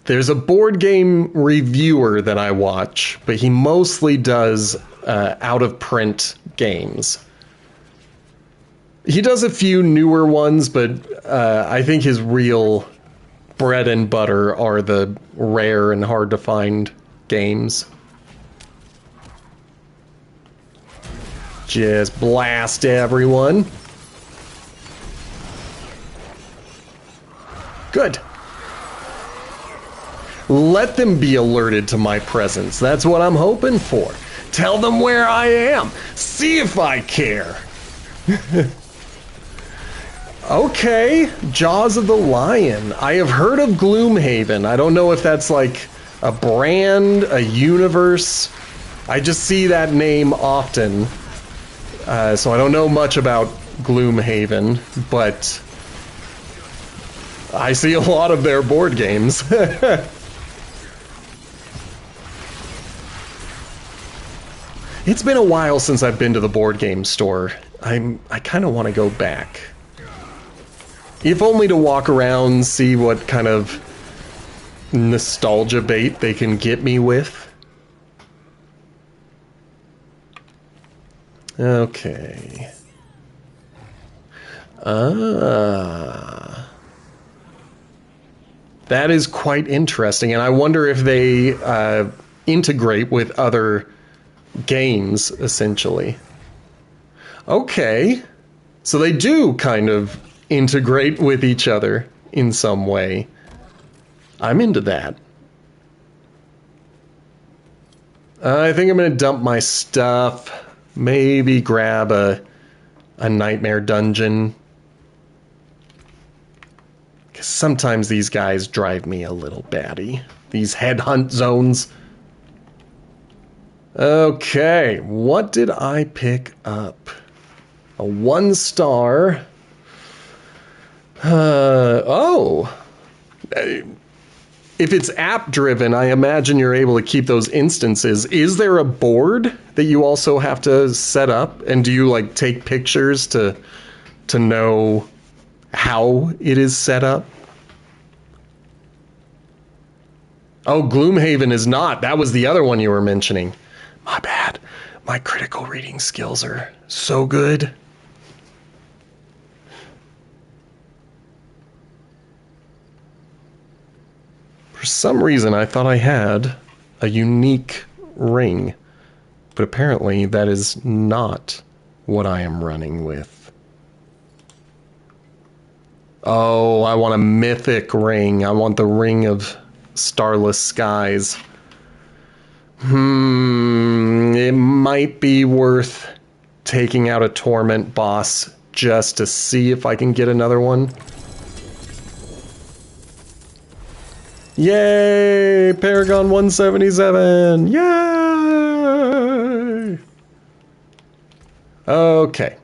There's a board game reviewer that I watch, but he mostly does out-of-print games. He does a few newer ones, but I think his real bread and butter are the rare and hard-to-find games. Just blast everyone. Good. Let them be alerted to my presence. That's what I'm hoping for. Tell them where I am. See if I care. Okay, Jaws of the Lion. I have heard of Gloomhaven. I don't know if that's like a brand, a universe. I just see that name often. So I don't know much about Gloomhaven, but I see a lot of their board games. It's been a while since I've been to the board game store. I kind of want to go back. If only to walk around, see what kind of nostalgia bait they can get me with. Okay. That is quite interesting, and I wonder if they integrate with other games, essentially. Okay. So they do kind of integrate with each other in some way. I'm into that. I think I'm going to dump my stuff. Maybe grab a nightmare dungeon. Because sometimes these guys drive me a little batty. These headhunt zones. Okay, what did I pick up? A 1-star. If it's app driven, I imagine you're able to keep those instances. Is there a board that you also have to set up? And do you like take pictures to know how it is set up? Oh, Gloomhaven is not. That was the other one you were mentioning. My bad. My critical reading skills are so good. For some reason, I thought I had a unique ring, but apparently that is not what I am running with. Oh, I want a mythic ring. I want the Ring of Starless Skies. It might be worth taking out a Torment boss just to see if I can get another one. Yay! Paragon 177! Yay! Okay.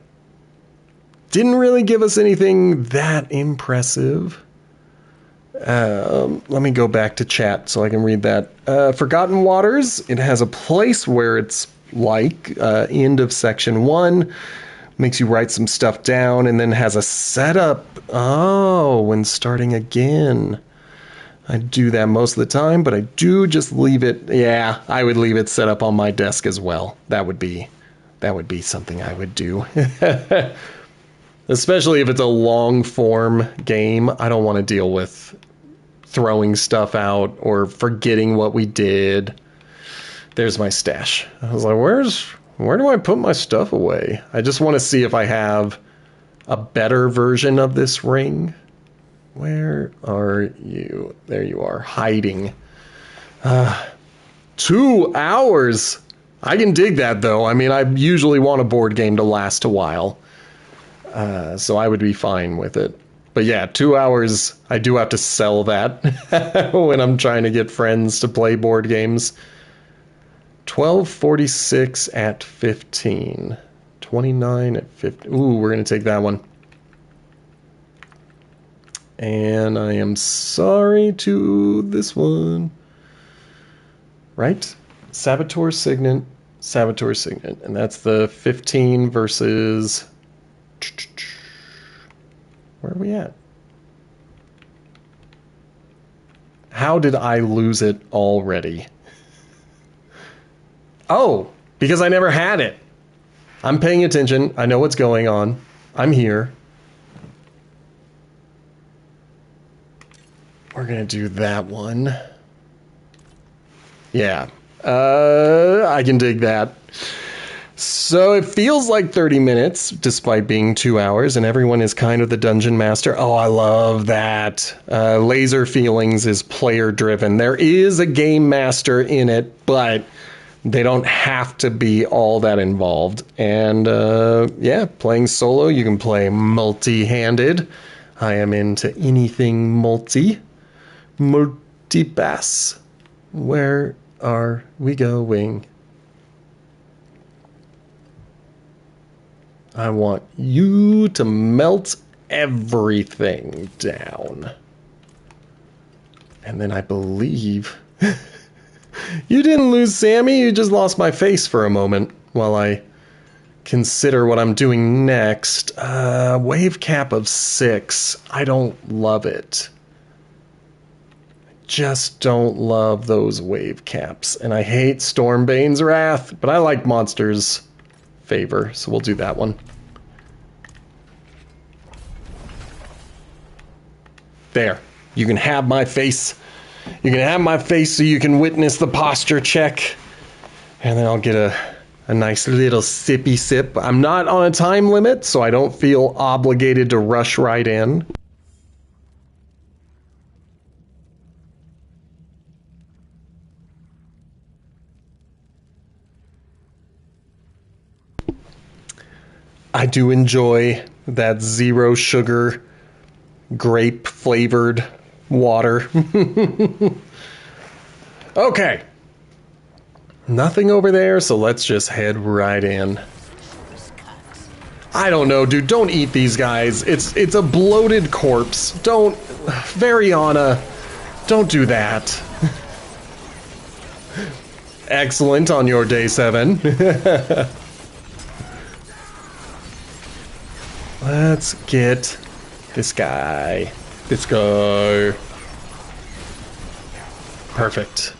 Didn't really give us anything that impressive. Let me go back to chat so I can read that. Forgotten Waters, it has a place where it's like end of section 1. Makes you write some stuff down and then has a setup. Oh, when starting again. I do that most of the time, but I do just leave it. Yeah, I would leave it set up on my desk as well. That would be something I would do. Especially if it's a long form game. I don't want to deal with throwing stuff out or forgetting what we did. There's my stash. I was like, where do I put my stuff away? I just want to see if I have a better version of this ring. Where are you? There you are, hiding. 2 hours. I can dig that, though. I mean, I usually want a board game to last a while. So I would be fine with it. But yeah, 2 hours, I do have to sell that when I'm trying to get friends to play board games. 12:46 at 15. 29 at 15. Ooh, we're going to take that one. And I am sorry to this one. Right? Saboteur Signet. And that's the 15 versus... Where are we at? How did I lose it already? Oh, because I never had it. I'm paying attention. I know what's going on. I'm here. We're going to do that one. Yeah. I can dig that. So it feels like 30 minutes, despite being 2 hours, and everyone is kind of the dungeon master. Oh, I love that. Laser Feelings is player-driven. There is a game master in it, but They don't have to be all that involved. And yeah, playing solo, you can play multi-handed. I am into anything multi-pass. Where are we going? I want you to melt everything down. And then I believe... You didn't lose Sammy, you just lost my face for a moment while I consider what I'm doing next. Wave cap of 6. I don't love it. Just don't love those wave caps. And I hate Stormbane's Wrath, but I like Monster's Favor, so we'll do that one. There. You can have my face. You can have my face so you can witness the posture check. And then I'll get a nice little sippy sip. I'm not on a time limit, so I don't feel obligated to rush right in. I do enjoy that zero sugar, grape flavored water. Okay. Nothing over there, so let's just head right in. I don't know, dude. Don't eat these guys. It's a bloated corpse. Don't... Variana, don't do that. Excellent on your day 7. Let's get this guy. This guy. Perfect.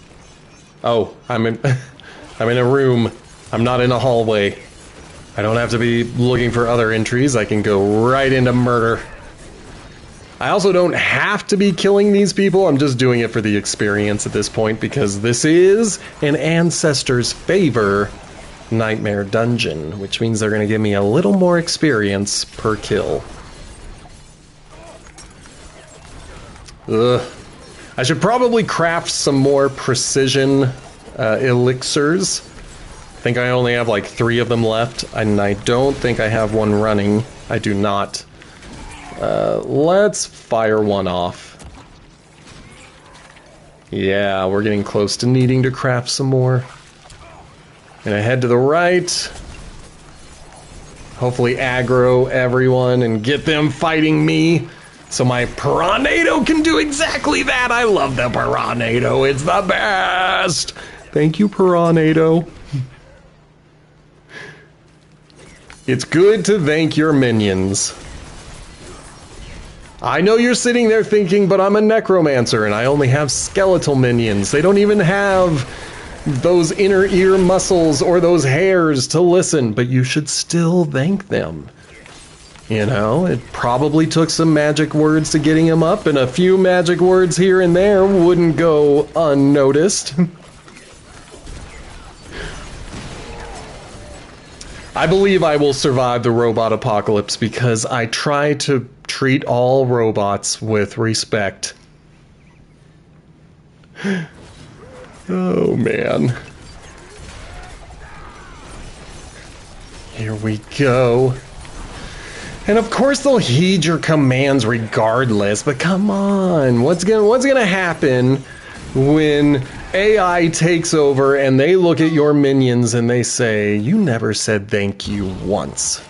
Oh, I'm in a room. I'm not in a hallway. I don't have to be looking for other entries. I can go right into murder. I also don't have to be killing these people. I'm just doing it for the experience at this point because this is an Ancestor's Favor Nightmare Dungeon, which means they're going to give me a little more experience per kill. Ugh. I should probably craft some more precision elixirs. I think I only have like 3 of them left, and I don't think I have one running. I do not. Let's fire one off. Yeah, we're getting close to needing to craft some more. And I head to the right. Hopefully aggro everyone and get them fighting me. So my Piranado can do exactly that. I love the Piranado. It's the best. Thank you, Piranado. It's good to thank your minions. I know you're sitting there thinking, but I'm a necromancer and I only have skeletal minions. They don't even have those inner ear muscles or those hairs to listen, but you should still thank them. You know, it probably took some magic words to getting him up, and a few magic words here and there wouldn't go unnoticed. I believe I will survive the robot apocalypse because I try to treat all robots with respect. Oh, man. Here we go. And of course they'll heed your commands regardless, but come on, what's gonna happen when AI takes over and they look at your minions and they say, you never said thank you once?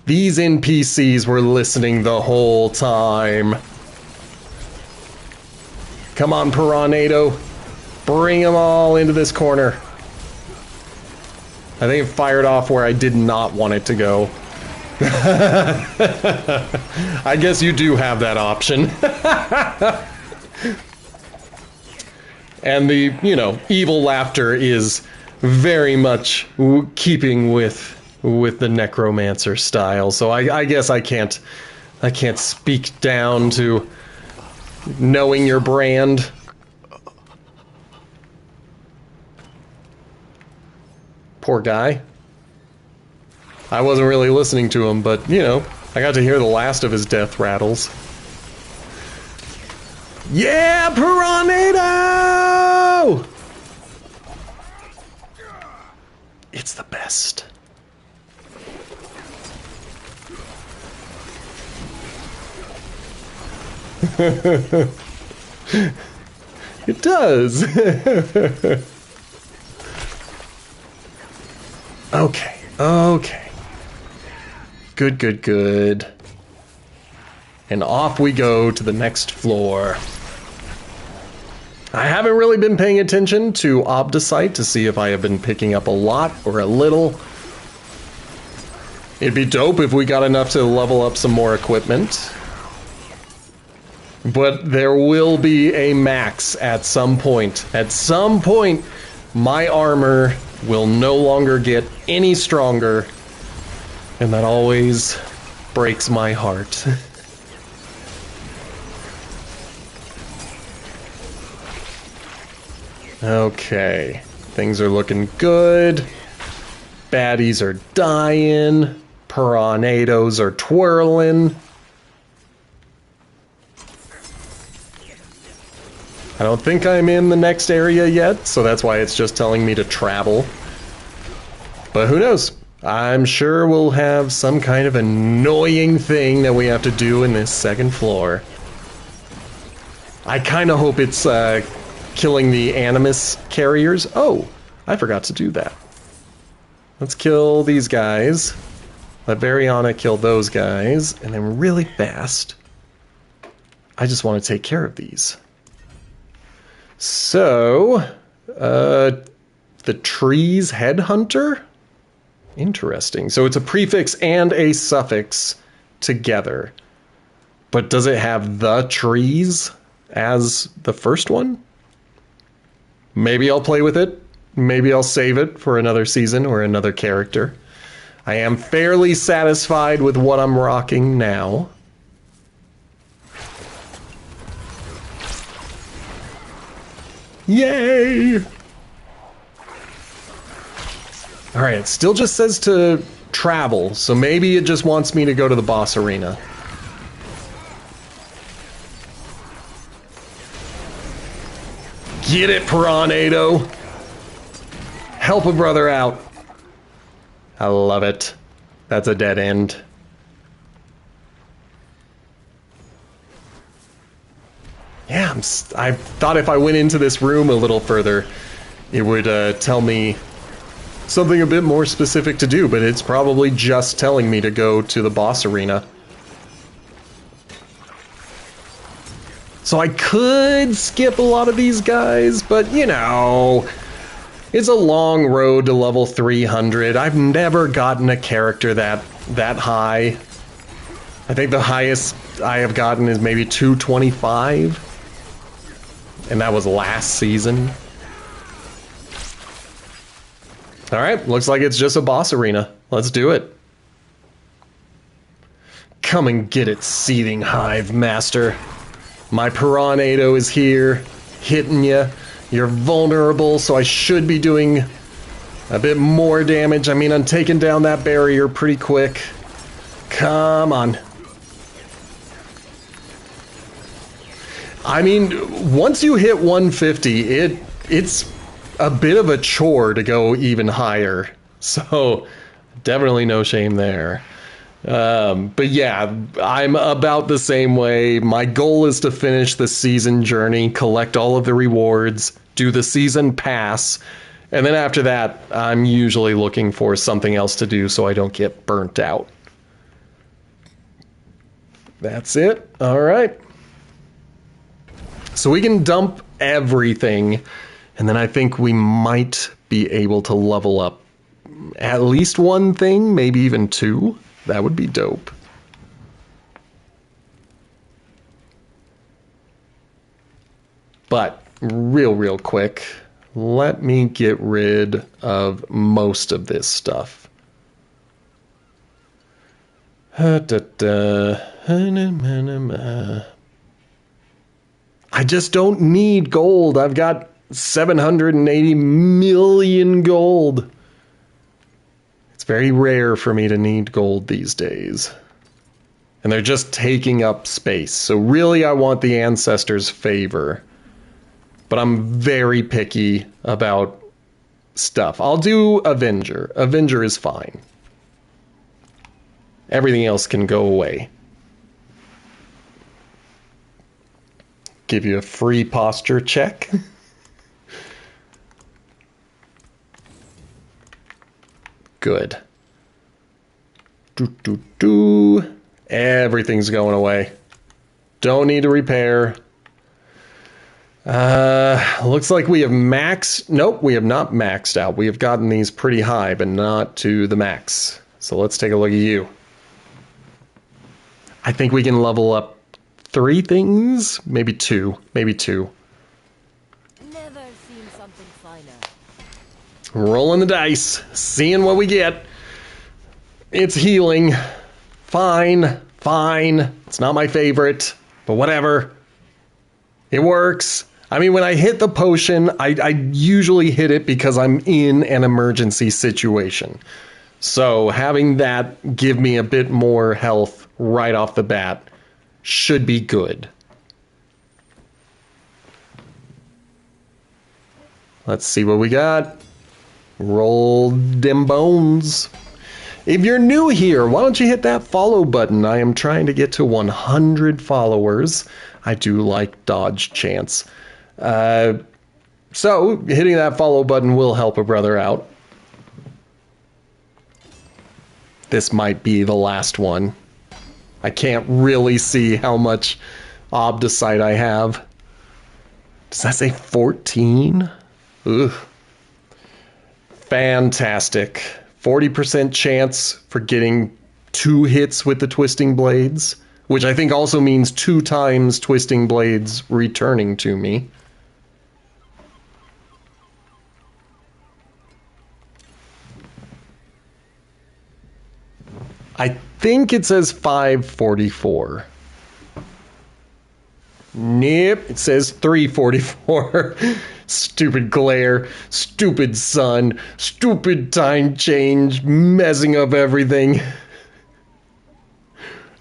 These NPCs were listening the whole time. Come on, Piranado. Bring them all into this corner. I think it fired off where I did not want it to go. I guess you do have that option. And the, you know, evil laughter is very much keeping with the necromancer style. So I guess I can't speak down to knowing your brand. Poor guy. I wasn't really listening to him, but, you know, I got to hear the last of his death rattles. Yeah, Piranado! It's the best. It does. Okay, okay. Good, good, good. And off we go to the next floor. I haven't really been paying attention to Obdicite to see if I have been picking up a lot or a little. It'd be dope if we got enough to level up some more equipment. But there will be a max at some point. At some point, my armor will no longer get any stronger. And that always breaks my heart. Okay, things are looking good. Baddies are dying. Piranados are twirling. I don't think I'm in the next area yet, so that's why it's just telling me to travel. But who knows? I'm sure we'll have some kind of annoying thing that we have to do in this second floor. I kind of hope it's killing the Animus carriers. Oh, I forgot to do that. Let's kill these guys. Let Variana kill those guys. And then really fast, I just want to take care of these. So, the trees headhunter? Interesting. So it's a prefix and a suffix together. But does it have the trees as the first one? Maybe I'll play with it. Maybe I'll save it for another season or another character. I am fairly satisfied with what I'm rocking now. Yay! Alright, it still just says to travel, so maybe it just wants me to go to the boss arena. Get it, Piranado! Help a brother out. I love it. That's a dead end. Yeah, I thought if I went into this room a little further, it would tell me something a bit more specific to do, but it's probably just telling me to go to the boss arena. So I could skip a lot of these guys, but you know, it's a long road to level 300. I've never gotten a character that high. I think the highest I have gotten is maybe 225. And that was last season. Alright, looks like it's just a boss arena. Let's do it. Come and get it, Seething Hive Master. My Piranado is here, hitting you. You're vulnerable, so I should be doing a bit more damage. I mean, I'm taking down that barrier pretty quick. Come on. I mean, once you hit 150, it's a bit of a chore to go even higher. So, definitely no shame there. But yeah, I'm about the same way. My goal is to finish the season journey, collect all of the rewards, do the season pass, and then after that, I'm usually looking for something else to do so I don't get burnt out. That's it. All right. So we can dump everything, and then I think we might be able to level up at least one thing, maybe even two. That would be dope. But real quick, let me get rid of most of this stuff. I just don't need gold. I've got 780 million gold. It's very rare for me to need gold these days. And they're just taking up space. So really I want the Ancestors' favor. But I'm very picky about stuff. I'll do Avenger. Avenger is fine. Everything else can go away. Give you a free posture check. Good. Everything's going away. Don't need to repair. Looks like we have maxed. Nope, we have not maxed out. We have gotten these pretty high, but not to the max. So let's take a look at you. I think we can level up 3 things, maybe 2, maybe 2. Never seen something finer. Rolling the dice, seeing what we get. It's healing. Fine, fine. It's not my favorite, but whatever. It works. I mean, when I hit the potion, I usually hit it because I'm in an emergency situation. So having that give me a bit more health right off the bat should be good. Let's see what we got. Roll them bones. If you're new here, why don't you hit that follow button? I am trying to get to 100 followers. I do like dodge chance. So hitting that follow button will help a brother out. This might be the last one. I can't really see how much Obdicite I have. Does that say 14? Ugh. Fantastic. 40% chance for getting 2 hits with the Twisting Blades, which I think also means 2 times Twisting Blades returning to me. I think it says 544. Nope, it says 344. Stupid glare, stupid sun, stupid time change, messing up everything.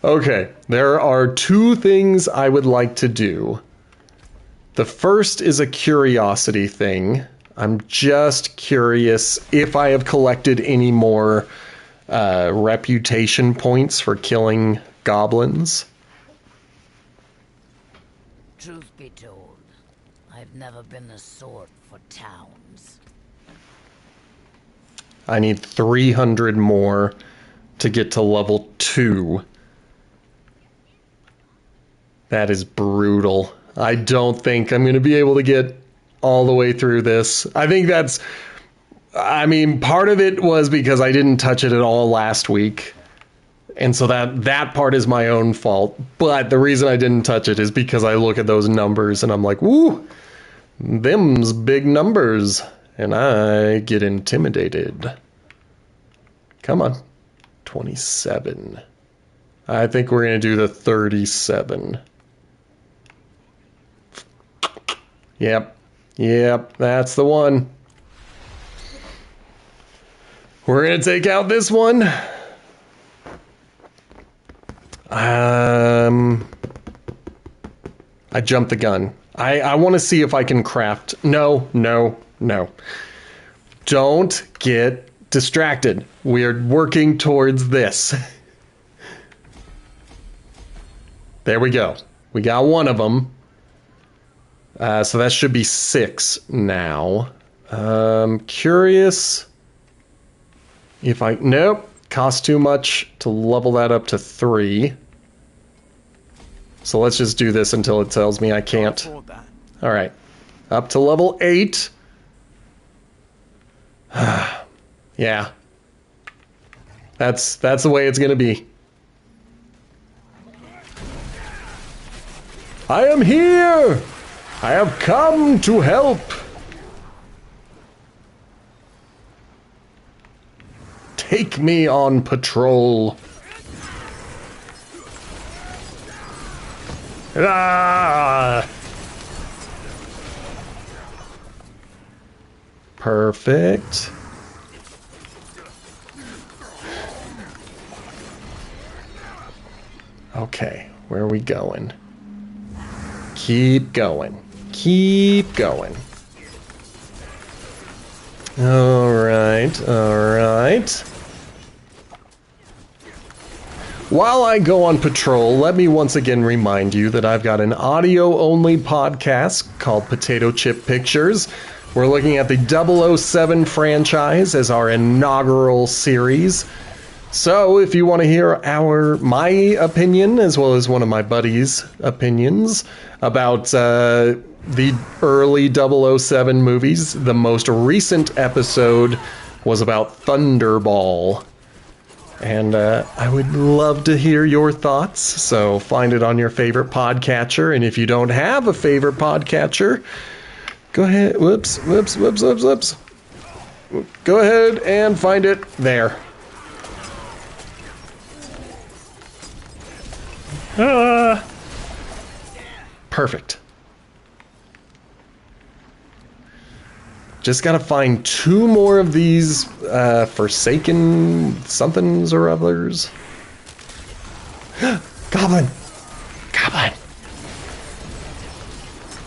Okay, there are 2 things I would like to do. The first is a curiosity thing. I'm just curious if I have collected any more reputation points for killing goblins. Truth be told, I've never been the sort for towns. I need 300 more to get to level 2. That is brutal. I don't think I'm going to be able to get all the way through this. I think that's... I mean, part of it was because I didn't touch it at all last week. And so that part is my own fault. But the reason I didn't touch it is because I look at those numbers and I'm like, woo, them's big numbers. And I get intimidated. Come on. 27. I think we're going to do the 37. Yep. Yep, that's the one. We're going to take out this one. I jumped the gun. I want to see if I can craft. No. Don't get distracted. We are working towards this. There we go. We got one of them. So that should be 6 now. Curious if I... Nope. Costs too much to level that up to 3. So let's just do this until it tells me I can't. Alright. Up to level 8. Yeah. That's the way it's gonna be. I am here! I have come to help! Take me on patrol. Ah! Perfect. Okay, where are we going? Keep going. Keep going. Alright, alright. While I go on patrol, let me once again remind you that I've got an audio-only podcast called Potato Chip Pictures. We're looking at the 007 franchise as our inaugural series. So if you want to hear my opinion, as well as one of my buddies' opinions, about the early 007 movies, the most recent episode was about Thunderball. And I would love to hear your thoughts, so find it on your favorite podcatcher. And if you don't have a favorite podcatcher, go ahead, whoops. Go ahead and find it there. Perfect. Just gotta find 2 more of these Forsaken somethings or others. Goblin! Goblin!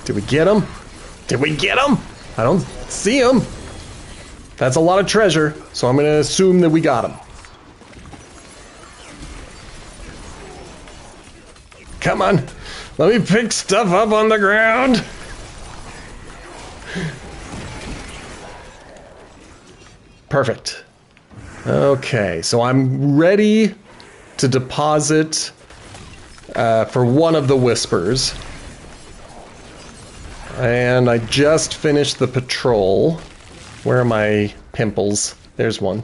Did we get him? Did we get him? I don't see him. That's a lot of treasure, so I'm gonna assume that we got him. Come on. Let me pick stuff up on the ground. Perfect. Okay, so I'm ready to deposit for one of the whispers. And I just finished the patrol. Where are my pimples? There's one.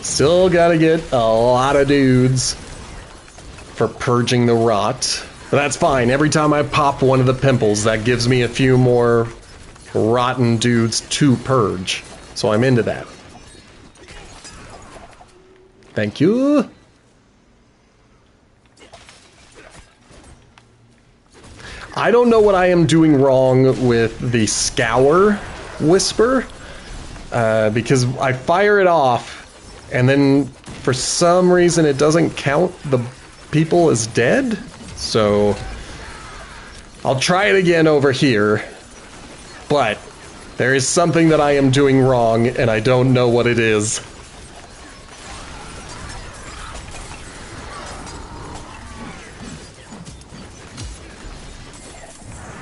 Still gotta get a lot of dudes for purging the rot. But that's fine. Every time I pop one of the pimples, that gives me a few more rotten dudes to purge. So I'm into that. Thank you. I don't know what I am doing wrong with the Scour Whisper, because I fire it off, and then for some reason it doesn't count the people as dead. So I'll try it again over here, but there is something that I am doing wrong, and I don't know what it is.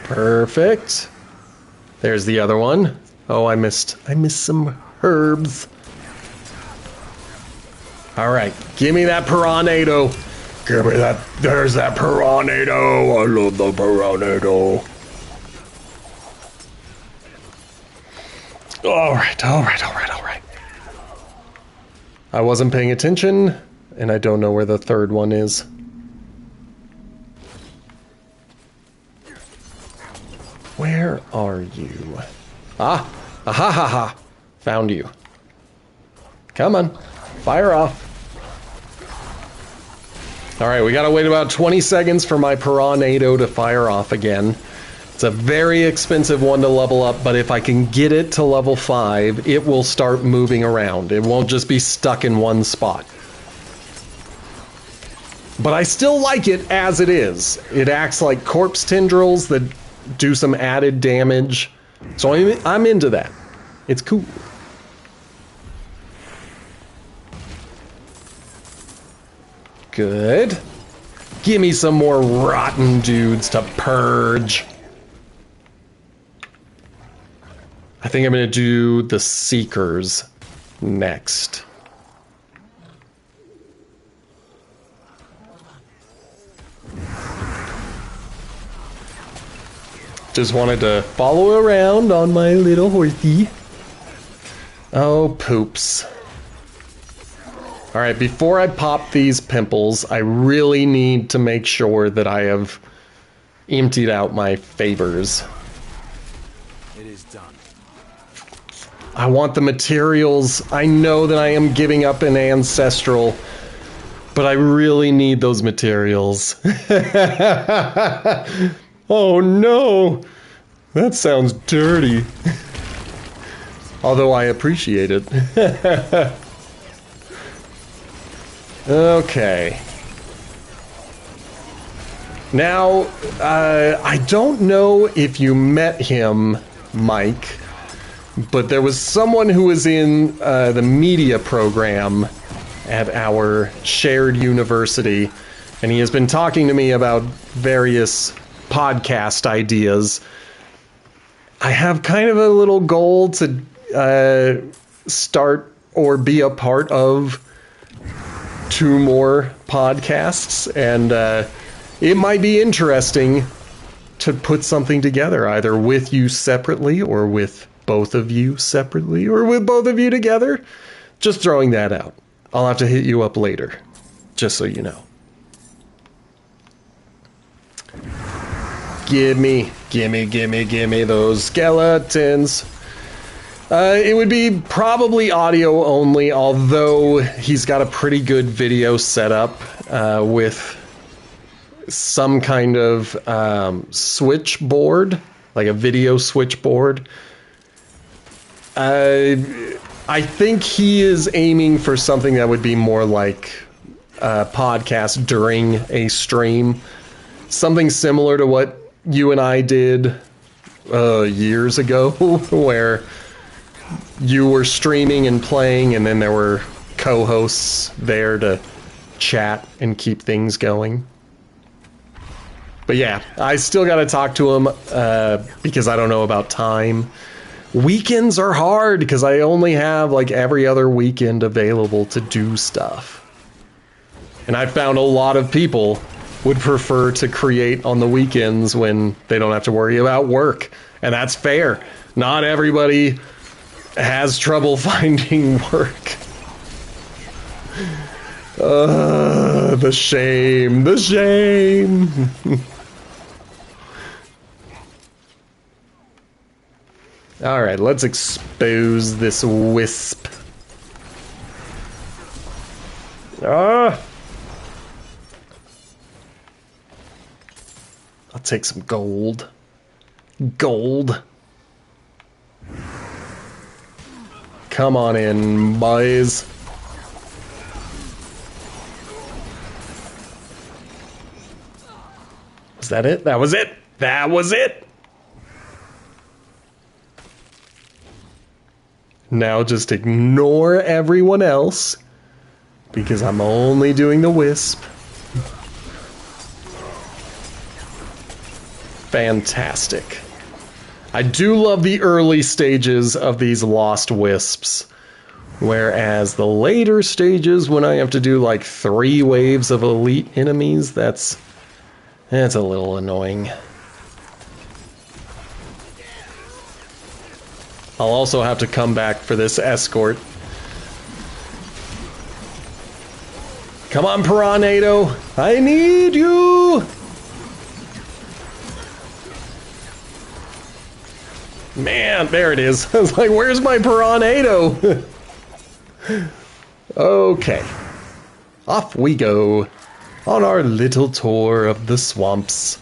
Perfect. There's the other one. Oh, I missed some herbs. All right, give me that piranado. Give me that. There's that piranado. I love the piranado. All right. I wasn't paying attention, and I don't know where the third one is. Where are you? Ah! Aha ha ha! Found you. Come on. Fire off. Alright, we gotta wait about 20 seconds for my piranado to fire off again. It's a very expensive one to level up, but if I can get it to level 5, it will start moving around. It won't just be stuck in one spot. But I still like it as it is. It acts like corpse tendrils that do some added damage. So I'm into that. It's cool. Good. Give me some more rotten dudes to purge. I think I'm going to do the Seekers next. Just wanted to follow around on my little horsey. Oh, poops. Alright, before I pop these pimples, I really need to make sure that I have emptied out my favors. It is done. I want the materials. I know that I am giving up an ancestral, but I really need those materials. Oh no! That sounds dirty. Although I appreciate it. Okay. Now, I don't know if you met him, Mike, but there was someone who was in the media program at our shared university, and he has been talking to me about various podcast ideas. I have kind of a little goal to start or be a part of 2 more podcasts, and it might be interesting to put something together, either with you separately or with both of you separately or with both of you together. Just throwing that out. I'll have to hit you up later, just so you know. Gimme those skeletons. It would be probably audio only, although he's got a pretty good video setup with some kind of switchboard, like a video switchboard. I think he is aiming for something that would be more like a podcast during a stream. Something similar to what you and I did years ago, where you were streaming and playing, and then there were co-hosts there to chat and keep things going. But yeah, I still got to talk to him because I don't know about time. Weekends are hard because I only have like every other weekend available to do stuff. And I found a lot of people would prefer to create on the weekends when they don't have to worry about work. And that's fair. Not everybody has trouble finding work. The shame. All right, let's expose this wisp. I'll take some gold. Come on in, boys. Was that it? That was it! Now just ignore everyone else, because I'm only doing the wisp. Fantastic. I do love the early stages of these lost wisps, whereas the later stages, when I have to do like 3 waves of elite enemies, that's a little annoying. I'll also have to come back for this escort. Come on, Piranado! I need you! Man, there it is. I was like, where's my Piranado? Okay. Off we go on our little tour of the swamps.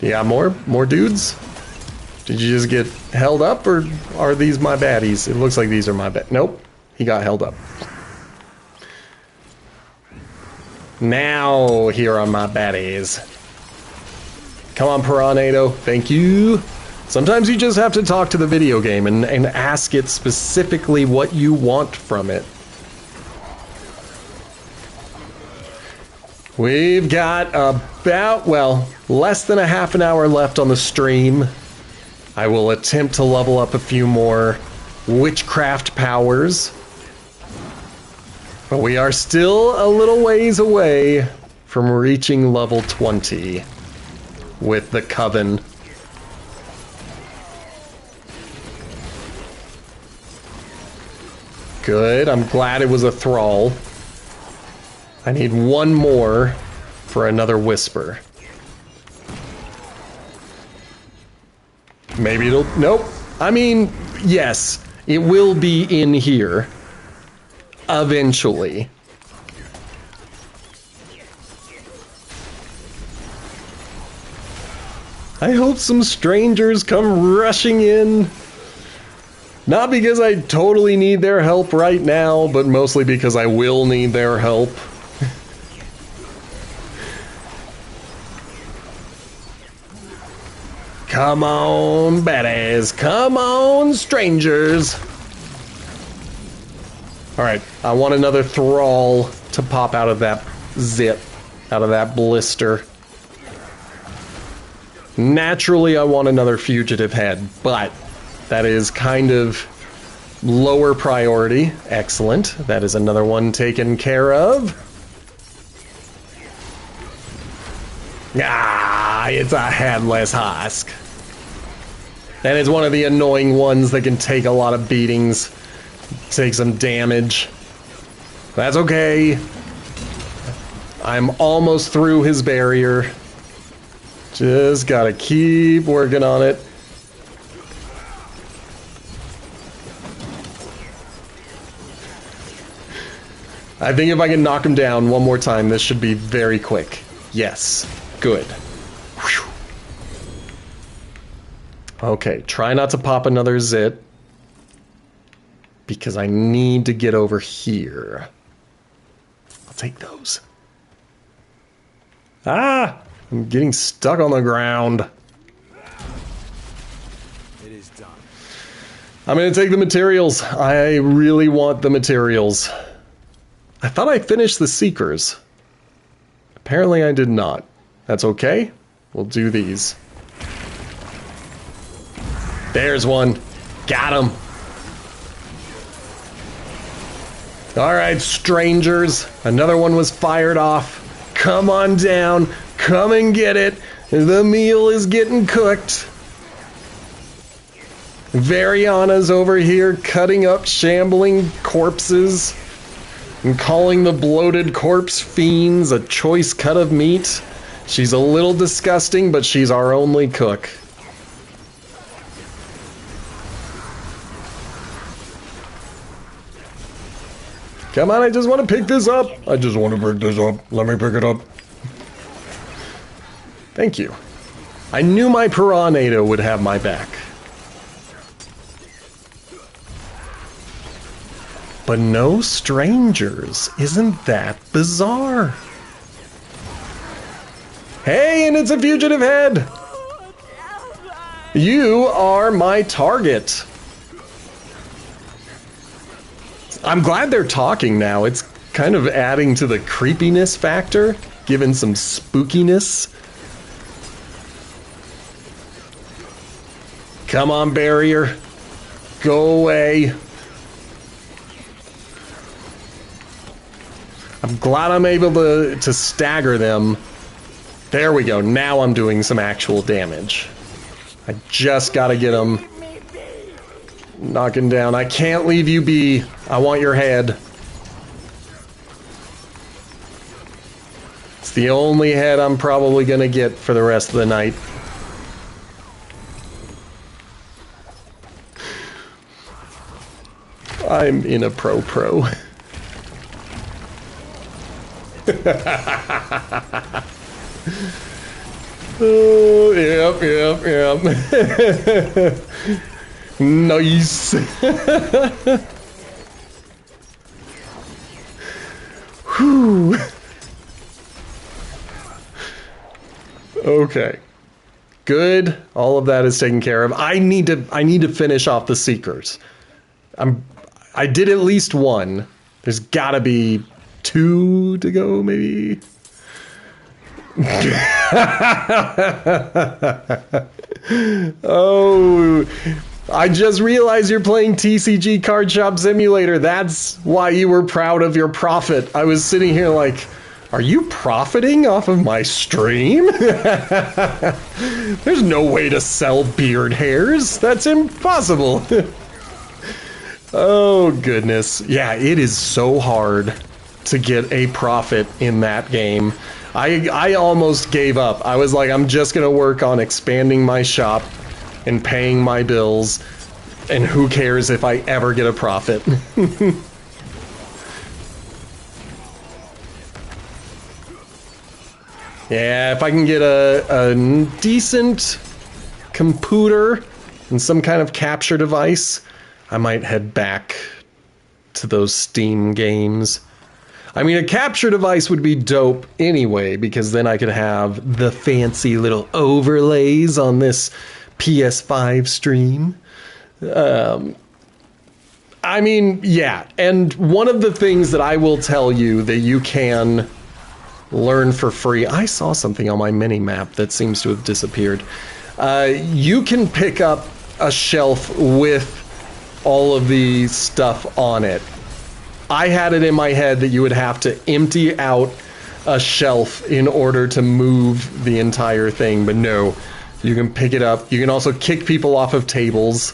Yeah, more dudes? Did you just get held up, or are these my baddies? It looks like these are my Nope, he got held up. Now, here are my baddies. Come on, Piranado. Thank you. Sometimes you just have to talk to the video game and ask it specifically what you want from it. We've got about, well, less than a half an hour left on the stream. I will attempt to level up a few more witchcraft powers. But we are still a little ways away from reaching level 20 with the Coven. Good, I'm glad it was a thrall. I need 1 more for another whisper. Maybe it'll... Nope. I mean, yes, it will be in here. Eventually. I hope some strangers come rushing in. Not because I totally need their help right now, but mostly because I will need their help. Come on, baddies. Come on, strangers. Alright, I want another thrall to pop out of that zip, out of that blister. Naturally, I want another fugitive head, but that is kind of lower priority. Excellent. That is another one taken care of. Ah, it's a headless husk. And it's one of the annoying ones that can take a lot of beatings, take some damage. That's okay. I'm almost through his barrier. Just gotta keep working on it. I think if I can knock him down one more time, this should be very quick. Yes. Good. Whew. Okay, try not to pop another zit. Because I need to get over here. I'll take those. Ah! I'm getting stuck on the ground. It is done. I'm gonna take the materials. I really want the materials. I thought I finished the Seekers. Apparently I did not. That's okay. We'll do these. There's one. Got him. Alright, strangers. Another one was fired off. Come on down. Come and get it. The meal is getting cooked. Variana's over here cutting up shambling corpses and calling the bloated corpse fiends a choice cut of meat. She's a little disgusting, but she's our only cook. Come on, I just want to pick this up. I just want to pick this up. Let me pick it up. Thank you. I knew my Piranado would have my back. But no strangers. Isn't that bizarre? Hey, and it's a fugitive head! You are my target. I'm glad they're talking now. It's kind of adding to the creepiness factor, giving some spookiness. Come on, barrier. Go away. I'm glad I'm able to stagger them. There we go. Now I'm doing some actual damage. I just gotta get them. Knocking down. I can't leave you be. I want your head. It's the only head I'm probably gonna get for the rest of the night. I'm in a pro. Oh, yep. Nice. Whew. Okay. Good. All of that is taken care of. I need to finish off the Seekers. I did at least one. There's gotta be 2 to go, maybe. Oh, I just realized you're playing TCG Card Shop Simulator. That's why you were proud of your profit. I was sitting here like, are you profiting off of my stream? There's no way to sell beard hairs. That's impossible. Oh, goodness. Yeah, it is so hard to get a profit in that game. I almost gave up. I was like, I'm just going to work on expanding my shop and paying my bills, and who cares if I ever get a profit. Yeah, if I can get a decent computer and some kind of capture device, I might head back to those Steam games. I mean, a capture device would be dope anyway, because then I could have the fancy little overlays on this PS5 stream. I mean, yeah. And one of the things that I will tell you that you can learn for free. I saw something on my mini-map that seems to have disappeared. You can pick up a shelf with all of the stuff on it. I had it in my head that you would have to empty out a shelf in order to move the entire thing, but no, you can pick it up. You can also kick people off of tables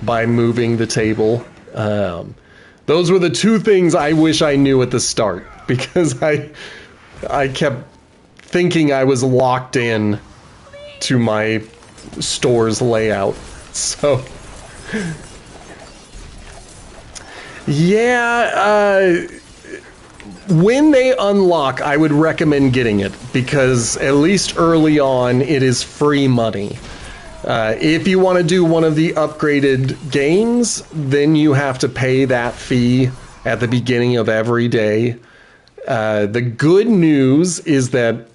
by moving the table. Those were the two things I wish I knew at the start, because I kept thinking I was locked in to my store's layout. So yeah, when they unlock, I would recommend getting it, because at least early on, it is free money. If you want to do one of the upgraded games, then you have to pay that fee at the beginning of every day. The good news is that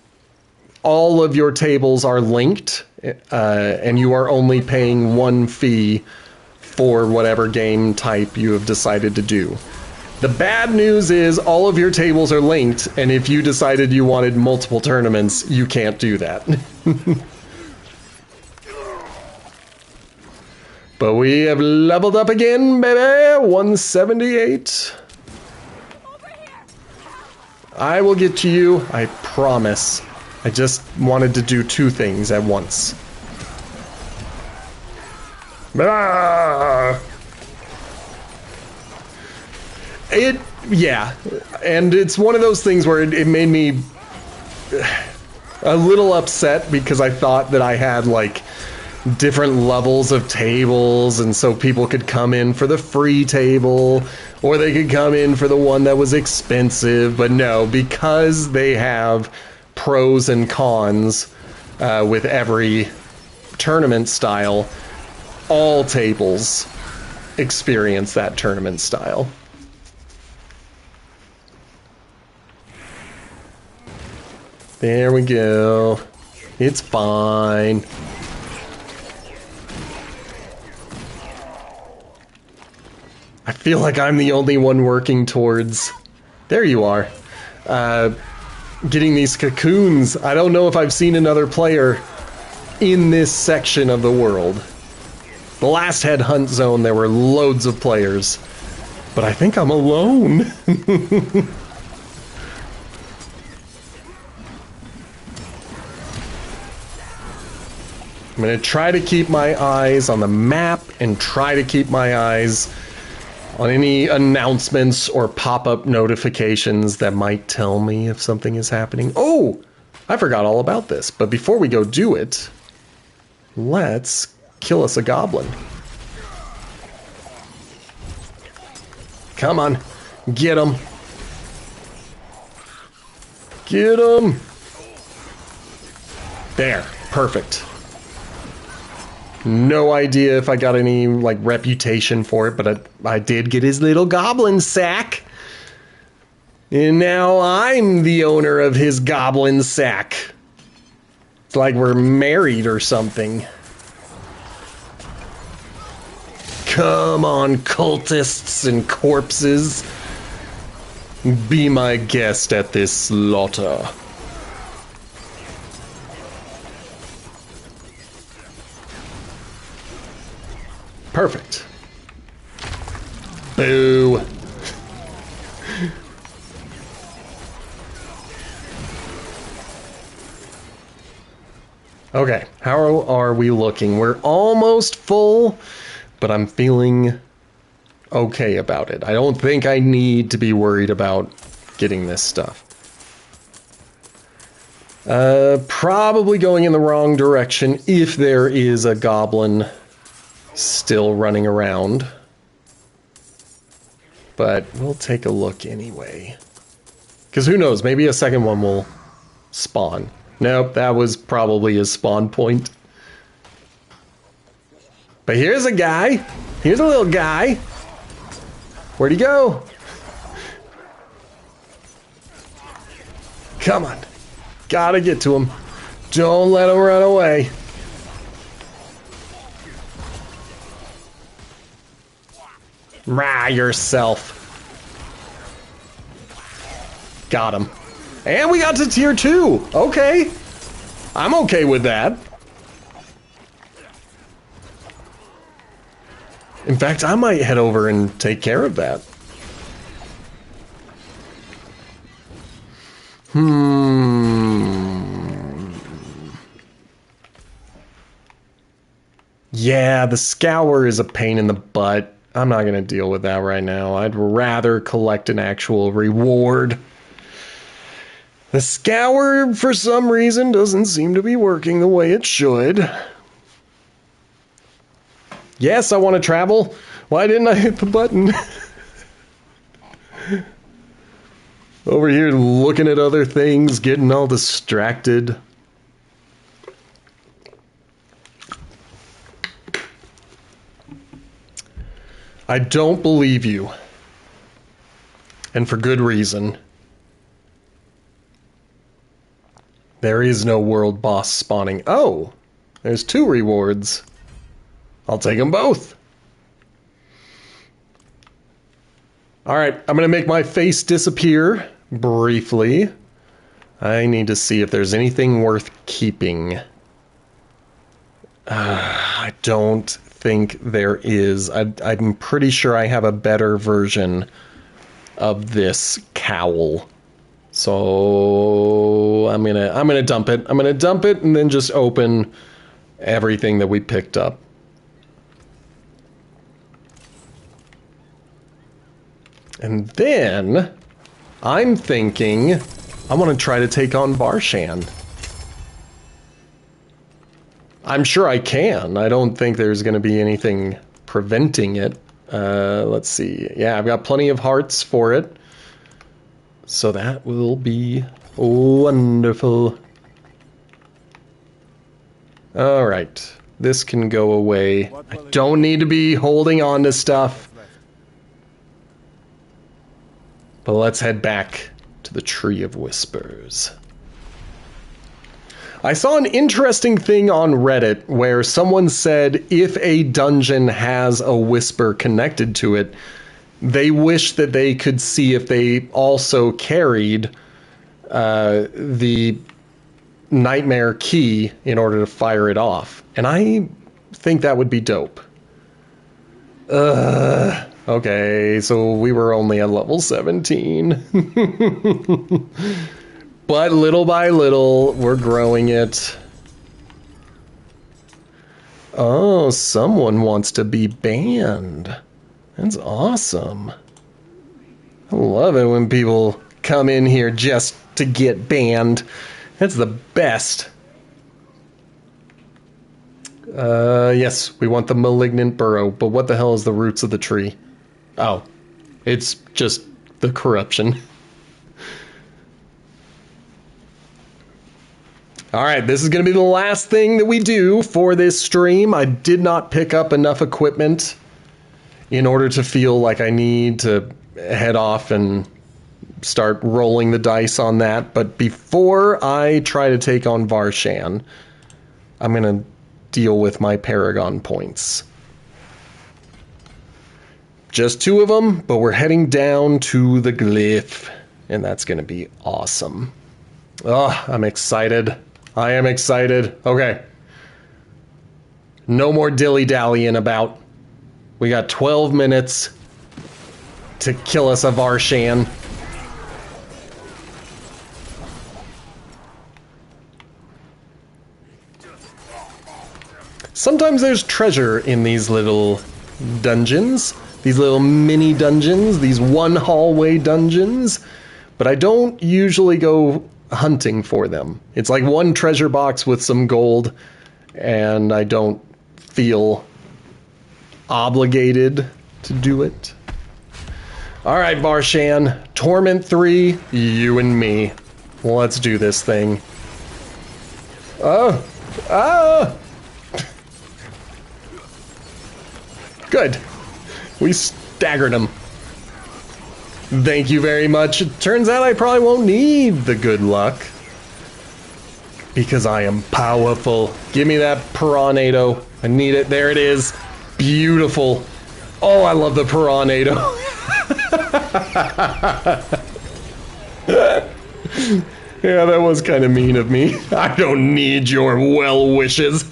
all of your tables are linked, and you are only paying one fee for whatever game type you have decided to do. The bad news is all of your tables are linked, and if you decided you wanted multiple tournaments, you can't do that. But we have leveled up again, baby! 178. I will get to you, I promise. I just wanted to do two things at once. Ah! Yeah, and it's one of those things where it made me a little upset, because I thought that I had like different levels of tables, and so people could come in for the free table, or they could come in for the one that was expensive. But no, because they have pros and cons with every tournament style, all tables experience that tournament style. There we go. It's fine. I feel like I'm the only one working towards... There you are. Getting these cocoons. I don't know if I've seen another player in this section of the world. The last headhunt zone, there were loads of players. But I think I'm alone. I'm going to try to keep my eyes on the map and try to keep my eyes on any announcements or pop-up notifications that might tell me if something is happening. Oh, I forgot all about this. But before we go do it, let's kill us a goblin. Come on, get him. Get him. There, perfect. No idea if I got any, like, reputation for it, but I did get his little goblin sack. And now I'm the owner of his goblin sack. It's like we're married or something. Come on, cultists and corpses. Be my guest at this slaughter. Perfect. Boo. Okay, how are we looking? We're almost full, but I'm feeling okay about it. I don't think I need to be worried about getting this stuff. Probably going in the wrong direction if there is a goblin still running around. But we'll take a look anyway. Because who knows, maybe a second one will spawn. Nope, that was probably his spawn point. But here's a guy. Here's a little guy. Where'd he go? Come on. Gotta get to him. Don't let him run away. Rah yourself. Got him. And we got to tier 2. Okay. I'm okay with that. In fact, I might head over and take care of that. Yeah, the scour is a pain in the butt. I'm not going to deal with that right now. I'd rather collect an actual reward. The scour, for some reason, doesn't seem to be working the way it should. Yes, I want to travel. Why didn't I hit the button? Over here looking at other things, getting all distracted. I don't believe you. And for good reason. There is no world boss spawning. Oh, there's 2 rewards. I'll take them both. Alright, I'm going to make my face disappear briefly. I need to see if there's anything worth keeping. I don't think there is. I'm pretty sure I have a better version of this cowl. So I'm gonna dump it. I'm gonna dump it and then just open everything that we picked up. And then I'm thinking I want to try to take on Varshan. I'm sure I can. I don't think there's going to be anything preventing it. Let's see. Yeah, I've got plenty of hearts for it. So that will be wonderful. All right. This can go away. I don't need to be holding on to stuff. But let's head back to the Tree of Whispers. I saw an interesting thing on Reddit where someone said if a dungeon has a whisper connected to it, they wish that they could see if they also carried the nightmare key in order to fire it off. And I think that would be dope. Okay, so we were only at level 17. But little by little, we're growing it. Oh, someone wants to be banned. That's awesome. I love it when people come in here just to get banned. That's the best. Yes, we want the malignant burrow, but what the hell is the roots of the tree? Oh, it's just the corruption. Alright, this is going to be the last thing that we do for this stream. I did not pick up enough equipment in order to feel like I need to head off and start rolling the dice on that. But before I try to take on Varshan, I'm going to deal with my Paragon points. Just 2 of them, but we're heading down to the glyph, and that's going to be awesome. Oh, I'm excited. I am excited. Okay. No more dilly-dallying about. We got 12 minutes to kill us a Varshan. Sometimes there's treasure in these little dungeons. These little mini dungeons. These one hallway dungeons. But I don't usually go hunting for them. It's like one treasure box with some gold, and I don't feel obligated to do it. Alright, Varshan, Torment 3, you and me. Let's do this thing. Oh! Ah! Good. We staggered him. Thank you very much. It turns out I probably won't need the good luck. Because I am powerful. Give me that Piranado. I need it. There it is. Beautiful. Oh, I love the Piranado. Yeah, that was kind of mean of me. I don't need your well wishes.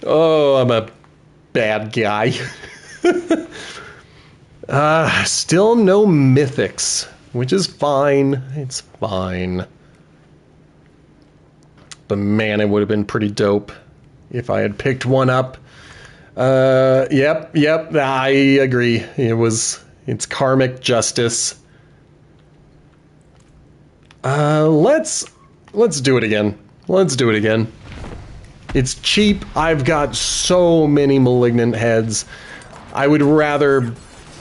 Oh, I'm a bad guy. Still no mythics, which is fine. It's fine. But man, it would have been pretty dope if I had picked one up. Yep, I agree. It's karmic justice. Let's do it again. Let's do it again. It's cheap. I've got so many malignant heads. I would rather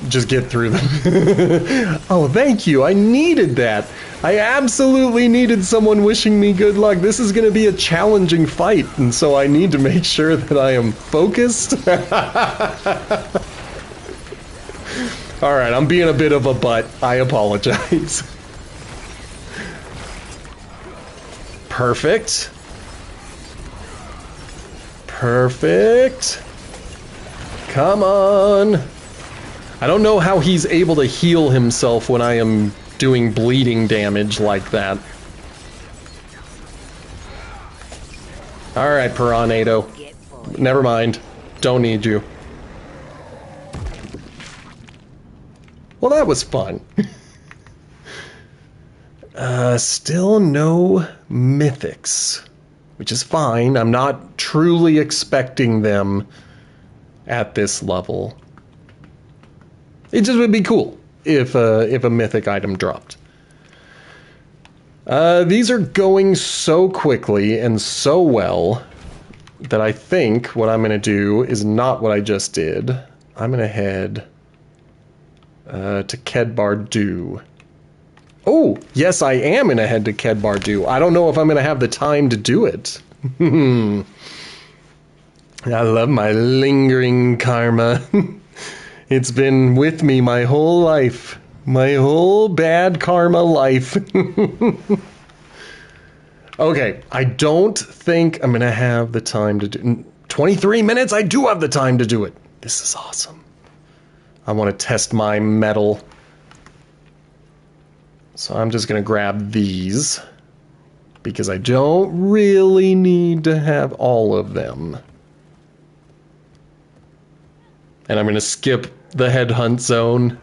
just get through them. Oh, thank you. I needed that. I absolutely needed someone wishing me good luck. This is going to be a challenging fight, and so I need to make sure that I am focused. All right, I'm being a bit of a butt. I apologize. Perfect. Perfect. Come on. I don't know how he's able to heal himself when I am doing bleeding damage like that. Alright, Piranado. Never mind. Don't need you. Well, that was fun. Still no mythics, which is fine. I'm not truly expecting them at this level. It just would be cool if a mythic item dropped. These are going so quickly and so well that I think what I'm going to do is not what I just did. I'm going to head to Kedbardu. Oh, yes, I am going to head to Kedbardu. I don't know if I'm going to have the time to do it. I love my lingering karma. It's been with me my whole life. My whole bad karma life. Okay, I don't think I'm going to have the time to do... 23 minutes? I do have the time to do it. This is awesome. I want to test my metal. So I'm just going to grab these. Because I don't really need to have all of them. And I'm going to skip the headhunt zone.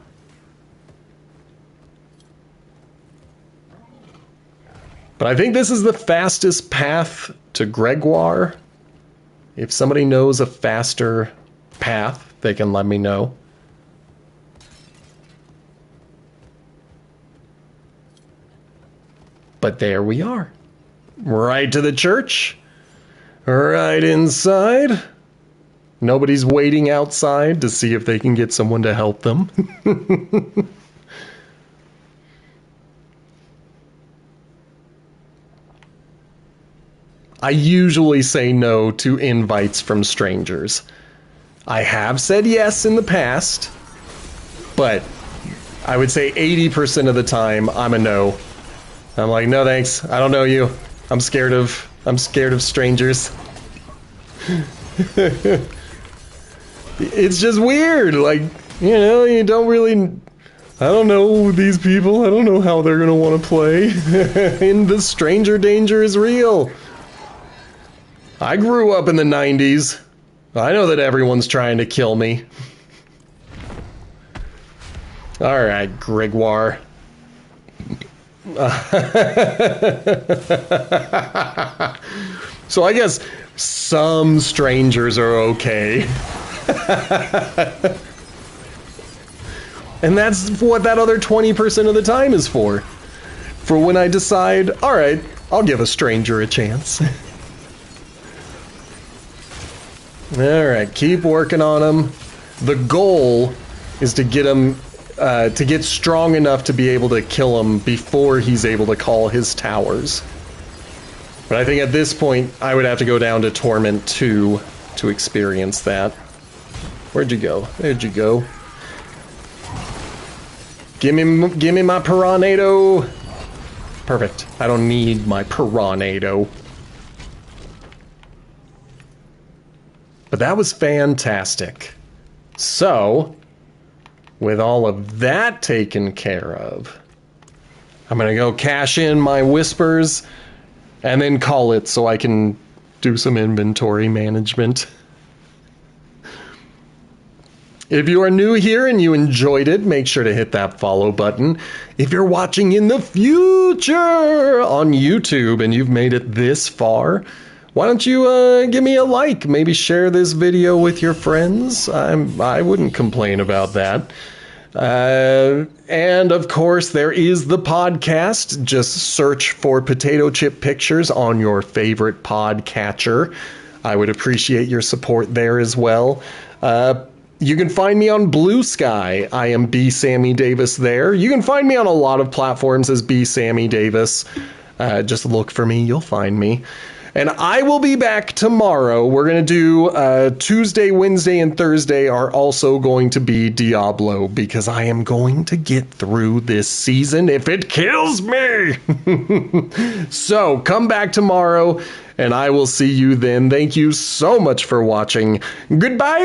But I think this is the fastest path to Gregoire. If somebody knows a faster path, they can let me know. But there we are. Right to the church. Right inside. Nobody's waiting outside to see if they can get someone to help them. I usually say no to invites from strangers. I have said yes in the past, but I would say 80% of the time I'm a no. I'm like, no thanks, I don't know you. I'm scared of strangers. It's just weird, like, you know, you don't really... I don't know these people, I don't know how they're gonna want to play. And the stranger danger is real. I grew up in the 90s. I know that everyone's trying to kill me. Alright, Gregoire. So I guess some strangers are okay. And that's what that other 20% of the time is for. For when I decide, alright, I'll give a stranger a chance. Alright, keep working on him. The goal is to get him, to get strong enough to be able to kill him before he's able to call his towers. But I think at this point, I would have to go down to Torment 2 to experience that. Where'd you go? There'd you go. Give me my Piranado. Perfect. I don't need my Piranado. But that was fantastic. So, with all of that taken care of, I'm gonna go cash in my whispers and then call it so I can do some inventory management. If you are new here and you enjoyed it, make sure to hit that follow button. If you're watching in the future on YouTube and you've made it this far, why don't you give me a like? Maybe share this video with your friends. I wouldn't complain about that. And of course, there is the podcast. Just search for Potato Chip Pictures on your favorite podcatcher. I would appreciate your support there as well. You can find me on Blue Sky. I am B. Sammy Davis there. You can find me on a lot of platforms as B. Sammy Davis. Just look for me. You'll find me. And I will be back tomorrow. We're going to do Tuesday, Wednesday, and Thursday are also going to be Diablo because I am going to get through this season if it kills me. So come back tomorrow and I will see you then. Thank you so much for watching. Goodbye.